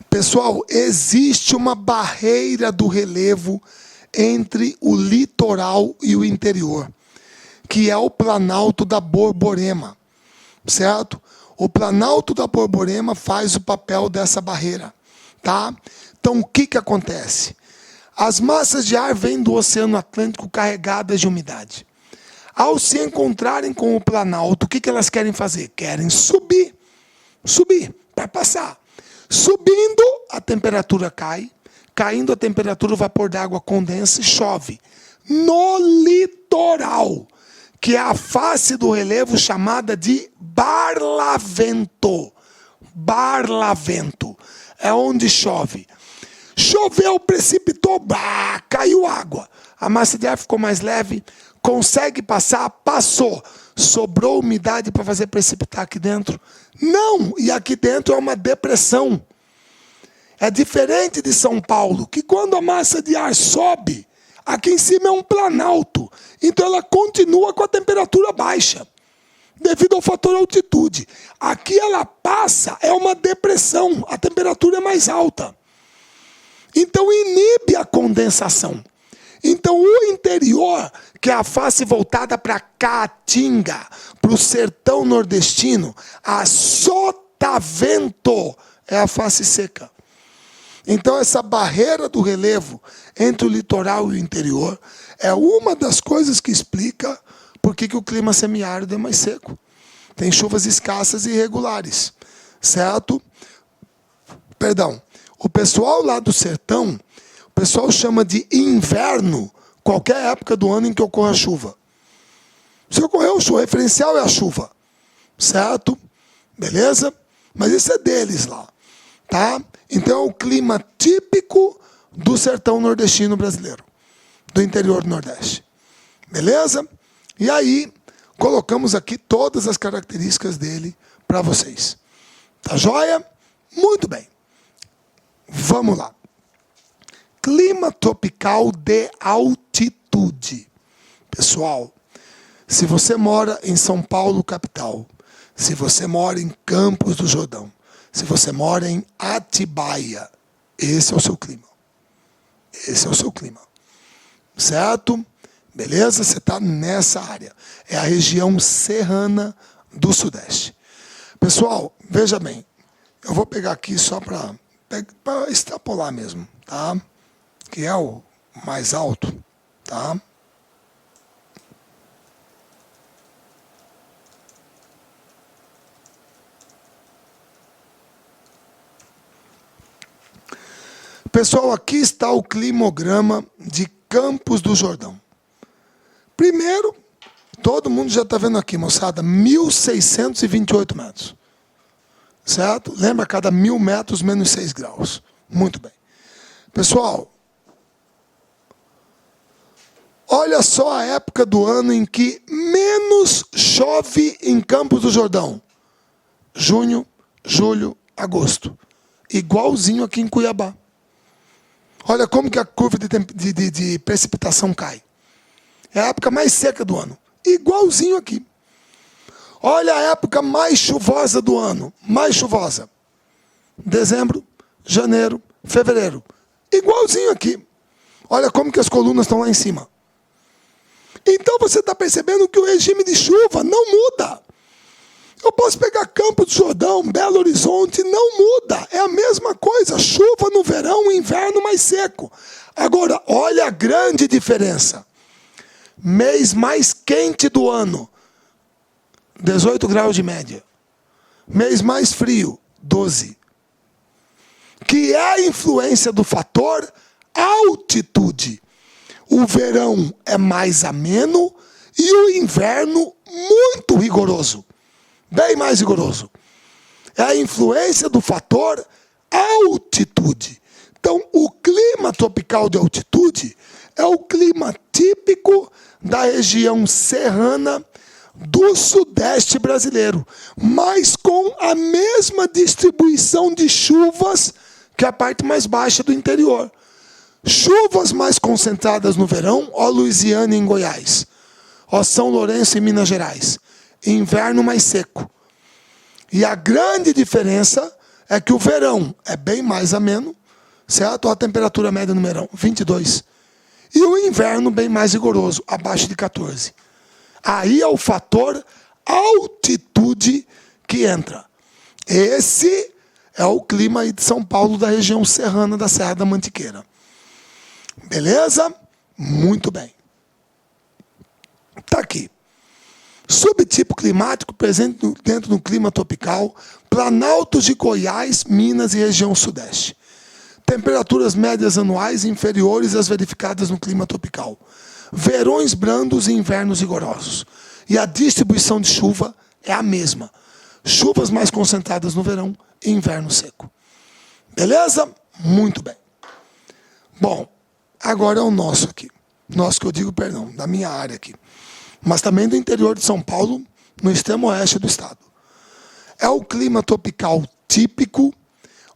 Pessoal, existe uma barreira do relevo entre o litoral e o interior, que é o Planalto da Borborema, certo? O Planalto da Borborema faz o papel dessa barreira, tá? Então, o que acontece? As massas de ar vêm do Oceano Atlântico carregadas de umidade. Ao se encontrarem com o Planalto, o que elas querem fazer? Querem subir para passar. Subindo, a temperatura cai. Caindo a temperatura, o vapor d'água condensa e chove. No litoral, que é a face do relevo chamada de barlavento. Barlavento. É onde chove. Choveu, precipitou, caiu água. A massa de ar ficou mais leve, consegue passar, passou. Sobrou umidade para fazer precipitar aqui dentro? Não, e aqui dentro é uma depressão. É diferente de São Paulo, que quando a massa de ar sobe, aqui em cima é um planalto. Então ela continua com a temperatura baixa, devido ao fator altitude. Aqui ela passa, é uma depressão, a temperatura é mais alta. Então inibe a condensação. Então o interior, que é a face voltada para a Caatinga, para o sertão nordestino, a sotavento é a face seca. Então essa barreira do relevo entre o litoral e o interior é uma das coisas que explica por que o clima semiárido é mais seco. Tem chuvas escassas e irregulares, certo? Perdão, o pessoal lá do sertão, o pessoal chama de inverno qualquer época do ano em que ocorra chuva. Se ocorreu chuva, o referencial é a chuva, certo? Beleza? Mas isso é deles lá, tá? Então é o clima típico do sertão nordestino brasileiro, do interior do Nordeste. Beleza? E aí, colocamos aqui todas as características dele para vocês. Tá joia? Muito bem. Vamos lá. Clima tropical de altitude. Pessoal, se você mora em São Paulo, capital, se você mora em Campos do Jordão, se você mora em Atibaia, esse é o seu clima. Esse é o seu clima. Certo? Beleza? Você está nessa área. É a região serrana do Sudeste. Pessoal, veja bem. Eu vou pegar aqui só para extrapolar mesmo, tá? Que é o mais alto, tá? Pessoal, aqui está o climograma de Campos do Jordão. Primeiro, todo mundo já está vendo aqui, moçada, 1.628 metros. Certo? Lembra, cada 1.000 metros, menos 6 graus. Muito bem. Pessoal, olha só a época do ano em que menos chove em Campos do Jordão. Junho, julho, agosto. Igualzinho aqui em Cuiabá. Olha como que a curva de precipitação cai. É a época mais seca do ano. Igualzinho aqui. Olha a época mais chuvosa do ano. Mais chuvosa. Dezembro, janeiro, fevereiro. Igualzinho aqui. Olha como que as colunas estão lá em cima. Então você está percebendo que o regime de chuva não muda. Eu posso pegar Campos do Jordão, Belo Horizonte, não muda. É a mesma coisa. Chuva no verão, inverno mais seco. Agora, olha a grande diferença. Mês mais quente do ano. 18 graus de média. Mês mais frio, 12. Que é a influência do fator altitude. O verão é mais ameno e o inverno muito rigoroso. Bem mais rigoroso. É a influência do fator altitude. Então, o clima tropical de altitude é o clima típico da região serrana do sudeste brasileiro, mas com a mesma distribuição de chuvas que a parte mais baixa do interior. Chuvas mais concentradas no verão, ó Louisiana e em Goiás, ó São Lourenço e Minas Gerais. Inverno mais seco. E a grande diferença é que o verão é bem mais ameno, certo? A temperatura média no verão, 22. E o inverno bem mais rigoroso, abaixo de 14. Aí é o fator altitude que entra. Esse é o clima aí de São Paulo, da região serrana da Serra da Mantiqueira. Beleza? Muito bem. Está aqui. Subtipo climático presente dentro do clima tropical, planaltos de Goiás, Minas e região sudeste. Temperaturas médias anuais inferiores às verificadas no clima tropical. Verões brandos e invernos rigorosos. E a distribuição de chuva é a mesma. Chuvas mais concentradas no verão e inverno seco. Beleza? Muito bem. Bom, agora é o nosso aqui. Nosso que eu digo, perdão, da minha área aqui. Mas também do interior de São Paulo, no extremo oeste do estado. É o clima tropical típico,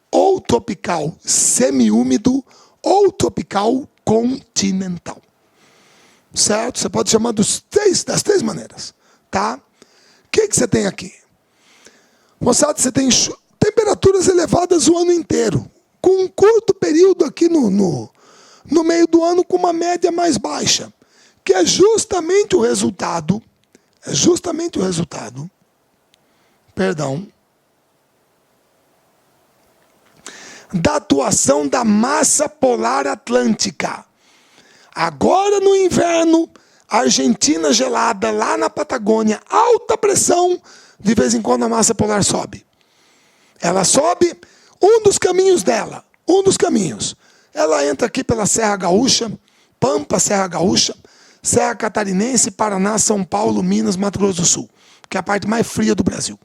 ou tropical semiúmido, ou tropical continental. Certo? Você pode chamar das três maneiras. Tá? O que você tem aqui? Moçada, você tem temperaturas elevadas o ano inteiro, com um curto período aqui no meio do ano com uma média mais baixa, que é justamente o resultado, da atuação da massa polar atlântica. Agora no inverno, Argentina gelada, lá na Patagônia, alta pressão, de vez em quando a massa polar sobe. Ela sobe, um dos caminhos, ela entra aqui pela Serra Gaúcha, Pampa, Serra Gaúcha, Serra Catarinense, Paraná, São Paulo, Minas, Mato Grosso do Sul, que é a parte mais fria do Brasil,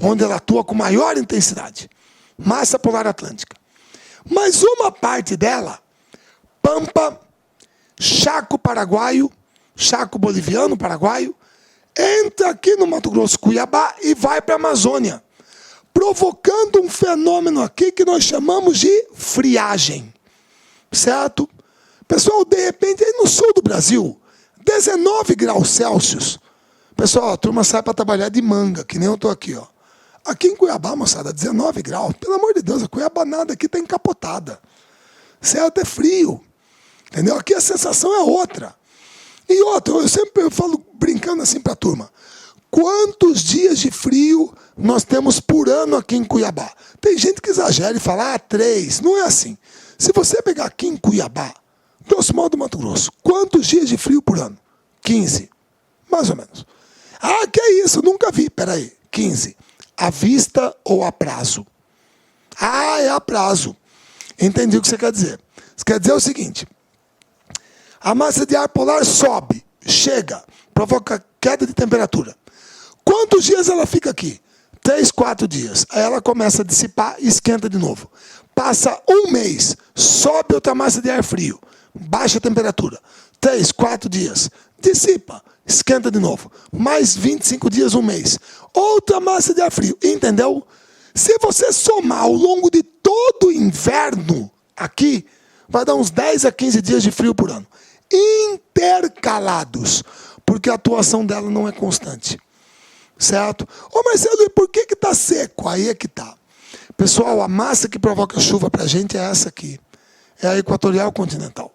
onde ela atua com maior intensidade. Massa polar atlântica. Mas uma parte dela, Pampa, Chaco paraguaio, Chaco boliviano, paraguaio, entra aqui no Mato Grosso, Cuiabá, e vai para a Amazônia, provocando um fenômeno aqui que nós chamamos de friagem. Certo? Pessoal, de repente, aí no sul do Brasil, 19 graus Celsius. Pessoal, a turma sai para trabalhar de manga, que nem eu estou aqui, ó. Aqui em Cuiabá, moçada, 19 graus. Pelo amor de Deus, a Cuiabanada aqui está encapotada. Certo? É frio. Entendeu? Aqui a sensação é outra. E outra, eu sempre falo brincando assim para a turma. Quantos dias de frio nós temos por ano aqui em Cuiabá? Tem gente que exagera e fala, 3. Não é assim. Se você pegar aqui em Cuiabá, grosso modo do Mato Grosso, quantos dias de frio por ano? 15. Mais ou menos. Ah, que é isso? Nunca vi. Peraí. 15. À vista ou a prazo? Ah, é a prazo. Entendi o que você quer dizer. Você quer dizer o seguinte. A massa de ar polar sobe, chega, provoca queda de temperatura. Quantos dias ela fica aqui? 3, 4 dias. Aí ela começa a dissipar e esquenta de novo. Passa um mês, sobe outra massa de ar frio, baixa a temperatura. 3, 4 dias, dissipa, esquenta de novo. Mais 25 dias, um mês. Outra massa de ar frio, entendeu? Se você somar ao longo de todo o inverno aqui, vai dar uns 10 a 15 dias de frio por ano. Intercalados, porque a atuação dela não é constante. Certo? Ô Marcelo, e por que está seco? Aí é que está. Pessoal, a massa que provoca chuva para a gente é essa aqui. É a equatorial continental.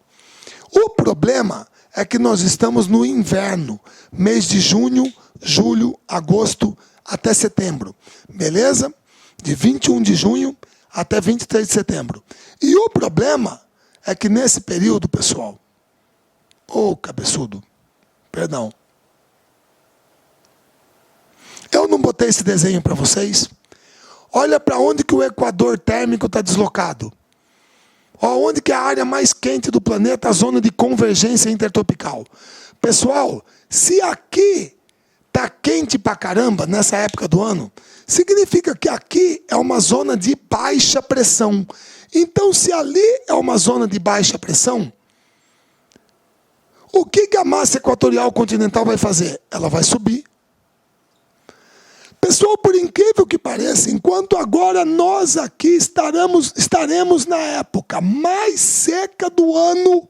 O problema é que nós estamos no inverno, mês de junho, julho, agosto, até setembro. Beleza? De 21 de junho até 23 de setembro. E o problema é que nesse período, pessoal, cabeçudo, perdão. botei esse desenho para vocês. Olha para onde que o equador térmico está deslocado. Onde que é a área mais quente do planeta, a zona de convergência intertropical. Pessoal, se aqui está quente pra caramba nessa época do ano, significa que aqui é uma zona de baixa pressão. Então, se ali é uma zona de baixa pressão, o que a massa equatorial continental vai fazer? Ela vai subir. Pessoal, por incrível que pareça, enquanto agora nós aqui estaremos na época mais seca do ano,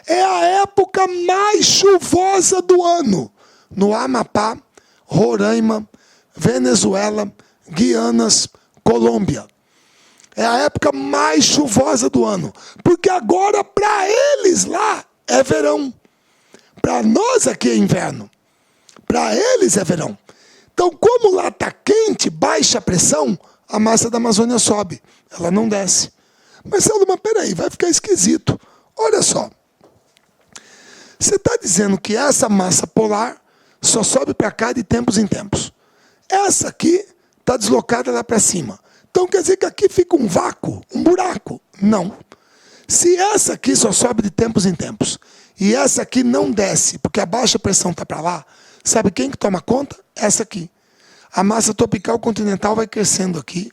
é a época mais chuvosa do ano. No Amapá, Roraima, Venezuela, Guianas, Colômbia. É a época mais chuvosa do ano. Porque agora, para eles lá, é verão. Para nós aqui é inverno. Para eles é verão. Então, como lá está quente, baixa pressão, a massa da Amazônia sobe. Ela não desce. Marcelo, mas peraí, vai ficar esquisito. Olha só. Você está dizendo que essa massa polar só sobe para cá de tempos em tempos. Essa aqui está deslocada lá para cima. Então quer dizer que aqui fica um vácuo, um buraco. Não. Se essa aqui só sobe de tempos em tempos, e essa aqui não desce, porque a baixa pressão está para lá, sabe quem que toma conta? Essa aqui. A massa tropical continental vai crescendo aqui,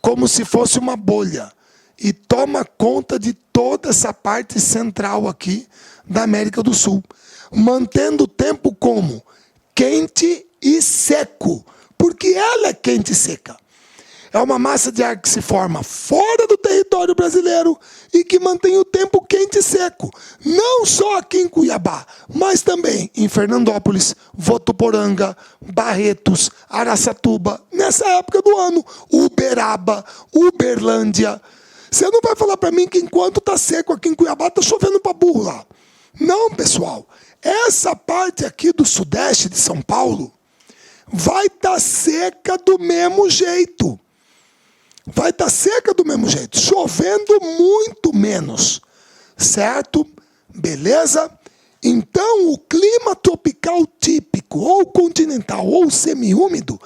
como se fosse uma bolha, e toma conta de toda essa parte central aqui da América do Sul, mantendo o tempo como quente e seco, porque ela é quente e seca. É uma massa de ar que se forma fora do território brasileiro e que mantém o tempo quente e seco. Não só aqui em Cuiabá, mas também em Fernandópolis, Votuporanga, Barretos, Araçatuba, nessa época do ano, Uberaba, Uberlândia. Você não vai falar para mim que enquanto está seco aqui em Cuiabá, está chovendo para burro lá. Não, pessoal. Essa parte aqui do sudeste de São Paulo vai estar seca do mesmo jeito. Vai estar seca do mesmo jeito, chovendo muito menos, certo? Beleza? Então, o clima tropical típico, ou continental, ou semiúmido,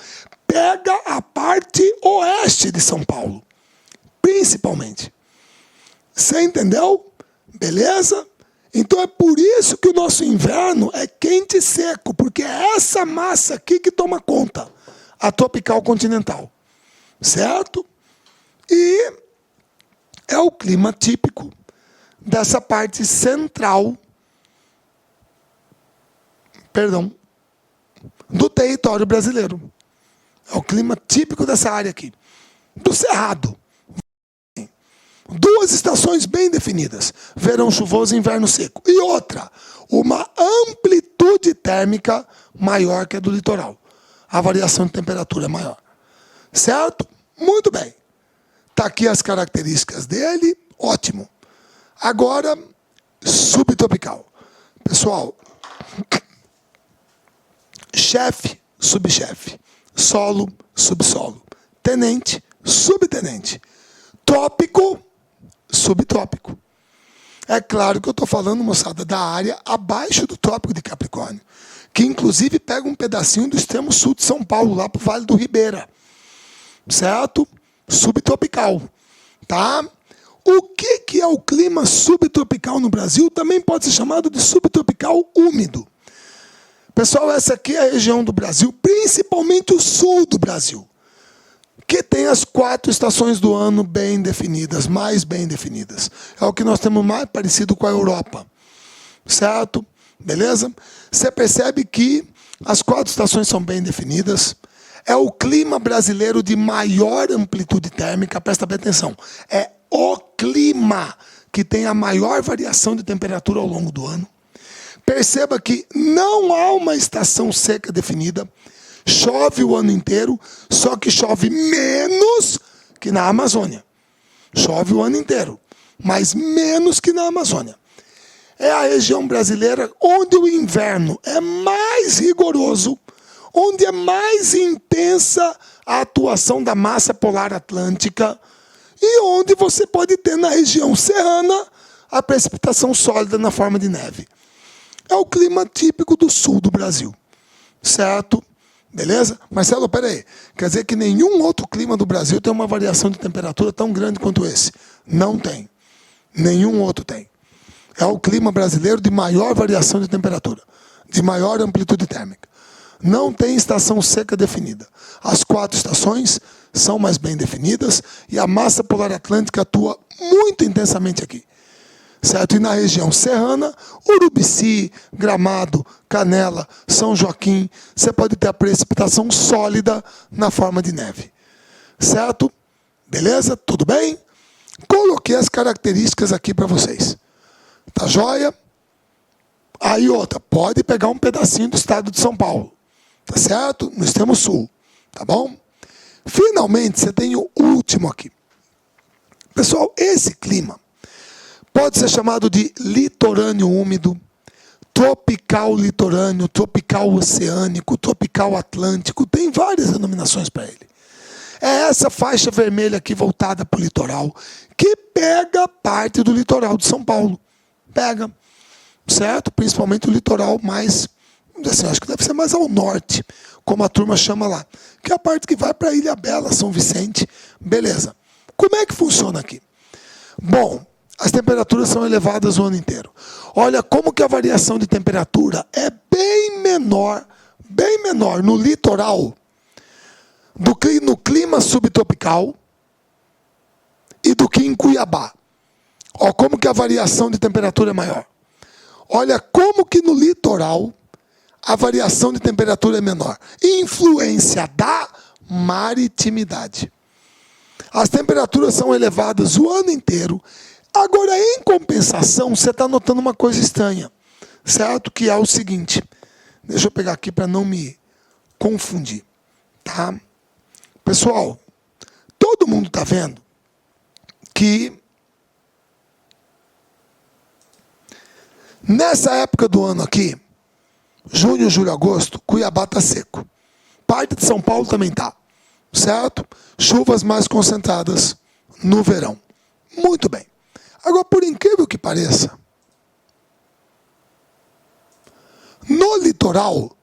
pega a parte oeste de São Paulo, principalmente. Você entendeu? Beleza? Então, é por isso que o nosso inverno é quente e seco, porque é essa massa aqui que toma conta, a tropical continental, certo? E é o clima típico dessa parte central, do território brasileiro. É o clima típico dessa área aqui, do Cerrado. Duas estações bem definidas, verão chuvoso e inverno seco. E outra, uma amplitude térmica maior que a do litoral. A variação de temperatura é maior. Certo? Muito bem. Está aqui as características dele, ótimo. Agora, subtropical. Pessoal, chefe, subchefe, solo, subsolo, tenente, subtenente, trópico, subtrópico. É claro que eu estou falando, moçada, da área abaixo do trópico de Capricórnio, que inclusive pega um pedacinho do extremo sul de São Paulo, lá para o Vale do Ribeira. Certo? Subtropical, tá? O que é o clima subtropical no Brasil? Também pode ser chamado de subtropical úmido. Pessoal, essa aqui é a região do Brasil, principalmente o sul do Brasil, que tem as 4 estações do ano bem definidas, mais bem definidas. É o que nós temos mais parecido com a Europa, certo? Beleza? Você percebe que as 4 estações são bem definidas. É o clima brasileiro de maior amplitude térmica, presta bem atenção. É o clima que tem a maior variação de temperatura ao longo do ano. Perceba que não há uma estação seca definida. Chove o ano inteiro, só que chove menos que na Amazônia. Chove o ano inteiro, mas menos que na Amazônia. É a região brasileira onde o inverno é mais rigoroso, onde é mais intensa a atuação da massa polar atlântica e onde você pode ter na região serrana a precipitação sólida na forma de neve. É o clima típico do sul do Brasil, certo? Beleza? Marcelo, peraí. Quer dizer que nenhum outro clima do Brasil tem uma variação de temperatura tão grande quanto esse? Não tem. Nenhum outro tem. É o clima brasileiro de maior variação de temperatura, de maior amplitude térmica. Não tem estação seca definida. As 4 estações são mais bem definidas e a massa polar atlântica atua muito intensamente aqui. Certo? E na região serrana, Urubici, Gramado, Canela, São Joaquim, você pode ter a precipitação sólida na forma de neve. Certo? Beleza? Tudo bem? Coloquei as características aqui para vocês. Tá joia? Aí outra, pode pegar um pedacinho do estado de São Paulo. Tá certo? No extremo sul. Tá bom? Finalmente, você tem o último aqui. Pessoal, esse clima pode ser chamado de litorâneo úmido, tropical litorâneo, tropical oceânico, tropical atlântico, tem várias denominações para ele. É essa faixa vermelha aqui voltada para o litoral, que pega parte do litoral de São Paulo. Pega, certo? Principalmente o litoral mais, assim, acho que deve ser mais ao norte, como a turma chama lá, que é a parte que vai para Ilhabela, São Vicente, beleza. Como é que funciona aqui? Bom, as temperaturas são elevadas o ano inteiro. Olha como que a variação de temperatura é bem menor no litoral, no clima subtropical e do que em Cuiabá. Olha como que a variação de temperatura é maior. Olha como que no litoral a variação de temperatura é menor. Influência da maritimidade. As temperaturas são elevadas o ano inteiro. Agora, em compensação, você está notando uma coisa estranha, certo? Que é o seguinte, deixa eu pegar aqui para não me confundir, tá? Pessoal, todo mundo está vendo que nessa época do ano aqui, junho, julho, agosto, Cuiabá está seco. Parte de São Paulo também está, certo? Chuvas mais concentradas no verão. Muito bem. Agora, por incrível que pareça, no litoral,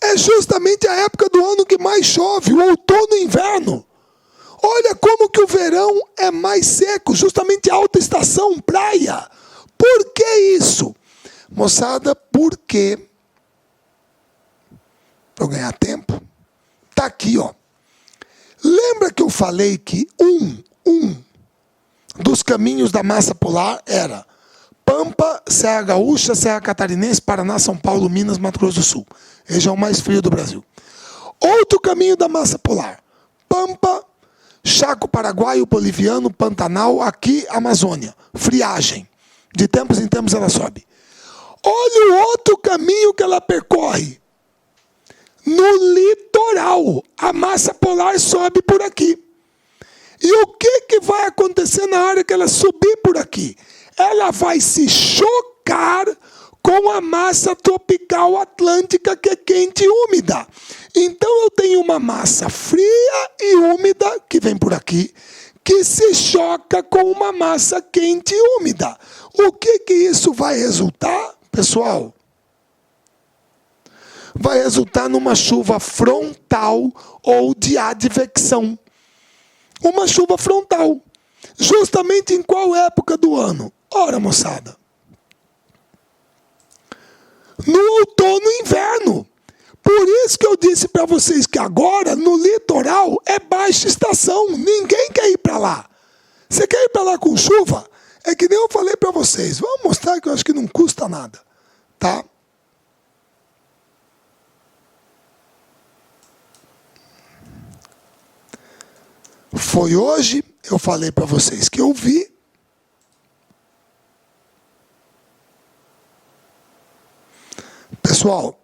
é justamente a época do ano que mais chove, o outono e inverno. Olha como que o verão é mais seco, justamente alta estação, praia. Por que isso? Moçada, porque, para eu ganhar tempo, tá aqui, ó. Lembra que eu falei que um dos caminhos da massa polar era Pampa, Serra Gaúcha, Serra Catarinense, Paraná, São Paulo, Minas, Mato Grosso do Sul. Região mais fria do Brasil. Outro caminho da massa polar. Pampa, Chaco Paraguaio, Boliviano, Pantanal, aqui Amazônia. Friagem. De tempos em tempos ela sobe. Olha o outro caminho que ela percorre. No litoral. A massa polar sobe por aqui. E o que vai acontecer na hora que ela subir por aqui? Ela vai se chocar com a massa tropical atlântica que é quente e úmida. Então eu tenho uma massa fria e úmida que vem por aqui, que se choca com uma massa quente e úmida. O que isso vai resultar, pessoal? Vai resultar numa chuva frontal ou de advecção. Uma chuva frontal. Justamente em qual época do ano? Ora, moçada, no outono e inverno. Por isso que eu disse para vocês que agora, no litoral, é baixa estação. Ninguém quer ir para lá. Você quer ir para lá com chuva? É que nem eu falei para vocês. Vamos mostrar que eu acho que não custa nada. Tá? Foi hoje, eu falei para vocês que eu vi. Pessoal,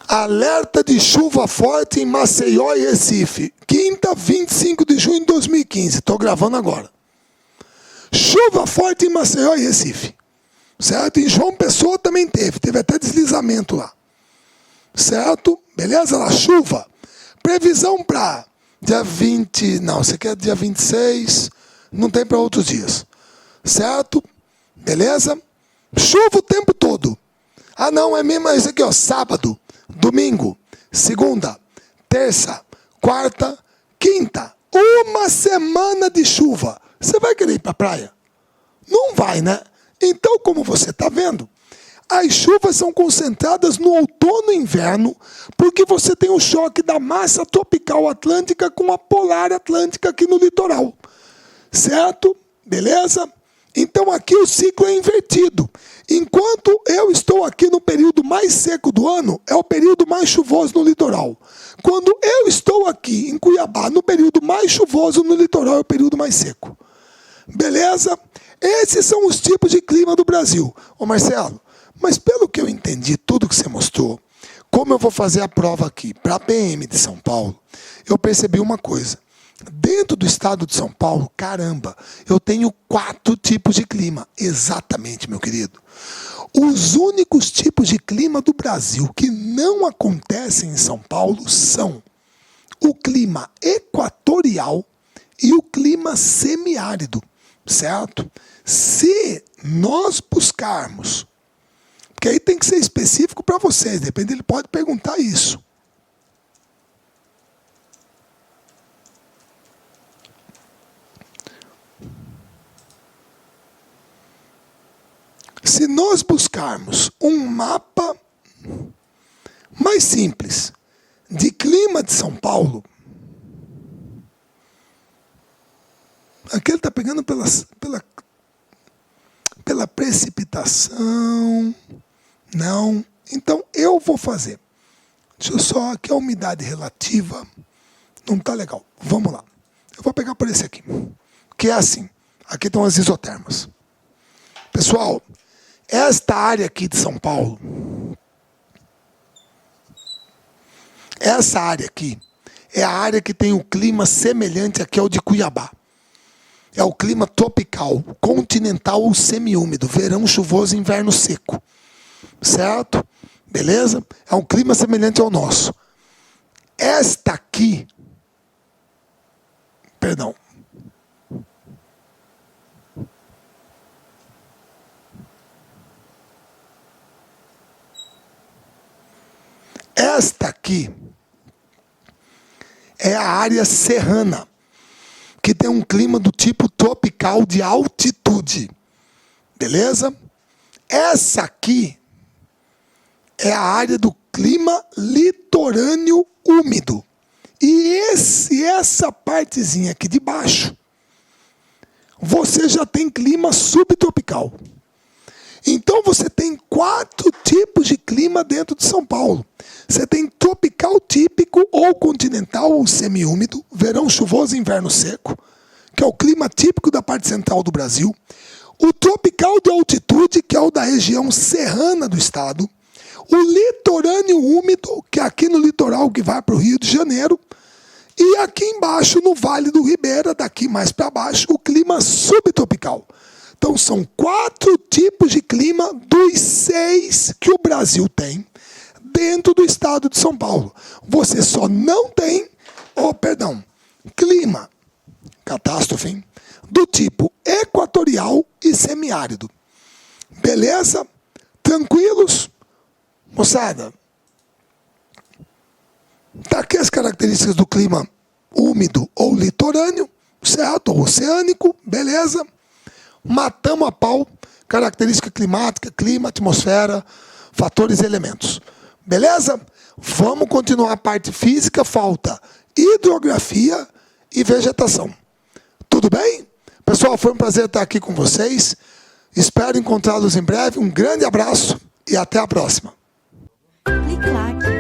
alerta de chuva forte em Maceió e Recife. Quinta Data 25 de junho de 2015. Estou gravando agora. Chuva forte em Maceió e Recife. Certo? Em João Pessoa também teve até deslizamento lá. Certo? Beleza? Lá, chuva. Previsão para dia 20, não, esse aqui é dia 26, não tem para outros dias. Certo? Beleza? Chuva o tempo todo. Ah não, é mesmo isso aqui, ó, sábado, domingo, segunda, terça, quarta, quinta. Uma semana de chuva. Você vai querer ir para a praia? Não vai, né? Então, como você está vendo, as chuvas são concentradas no outono e inverno, porque você tem o choque da massa tropical atlântica com a polar atlântica aqui no litoral. Certo? Beleza? Então aqui o ciclo é invertido. Enquanto eu estou aqui no período mais seco do ano, é o período mais chuvoso no litoral. Quando eu estou aqui em Cuiabá, no período mais chuvoso no litoral, é o período mais seco. Beleza? Esses são os tipos de clima do Brasil. Ô Marcelo, mas pelo que eu entendi, tudo que você mostrou, como eu vou fazer a prova aqui para a PM de São Paulo, eu percebi uma coisa. Dentro do estado de São Paulo, caramba, eu tenho 4 tipos de clima. Exatamente, meu querido. Os únicos tipos de clima do Brasil que não acontecem em São Paulo são o clima equatorial e o clima semiárido, certo? Se nós buscarmos, porque aí tem que ser específico para vocês, depende, ele pode perguntar isso. Se nós buscarmos um mapa mais simples de clima de São Paulo, aqui ele está pegando pela precipitação. Não. Então eu vou fazer. Deixa eu só, aqui a umidade relativa não está legal. Vamos lá. Eu vou pegar por esse aqui. Que é assim. Aqui estão as isotermas. Pessoal, esta área aqui de São Paulo, essa área aqui, é a área que tem o clima semelhante aqui ao de Cuiabá. É o clima tropical, continental ou semiúmido, verão chuvoso, inverno seco. Certo? Beleza? É um clima semelhante ao nosso. Esta aqui, perdão. Esta aqui é a área serrana, que tem um clima do tipo tropical de altitude. Beleza? Essa aqui é a área do clima litorâneo úmido. E essa partezinha aqui de baixo, você já tem clima subtropical. Então você tem 4 tipos de clima dentro de São Paulo. Você tem tropical típico ou continental ou semiúmido, verão chuvoso e inverno seco, que é o clima típico da parte central do Brasil. O tropical de altitude, que é o da região serrana do estado. O litorâneo úmido, que é aqui no litoral que vai para o Rio de Janeiro. E aqui embaixo, no Vale do Ribeira, daqui mais para baixo, o clima subtropical. Então são 4 tipos de clima dos 6 que o Brasil tem dentro do estado de São Paulo. Você só não tem, clima, catástrofe, hein? Do tipo equatorial e semiárido. Beleza? Tranquilos? Moçada, tá aqui as características do clima úmido ou litorâneo, certo? Ou oceânico, beleza? Matamos a pau, característica climática, clima, atmosfera, fatores e elementos. Beleza? Vamos continuar a parte física, falta hidrografia e vegetação. Tudo bem? Pessoal, foi um prazer estar aqui com vocês. Espero encontrá-los em breve. Um grande abraço e até a próxima. Clique lá.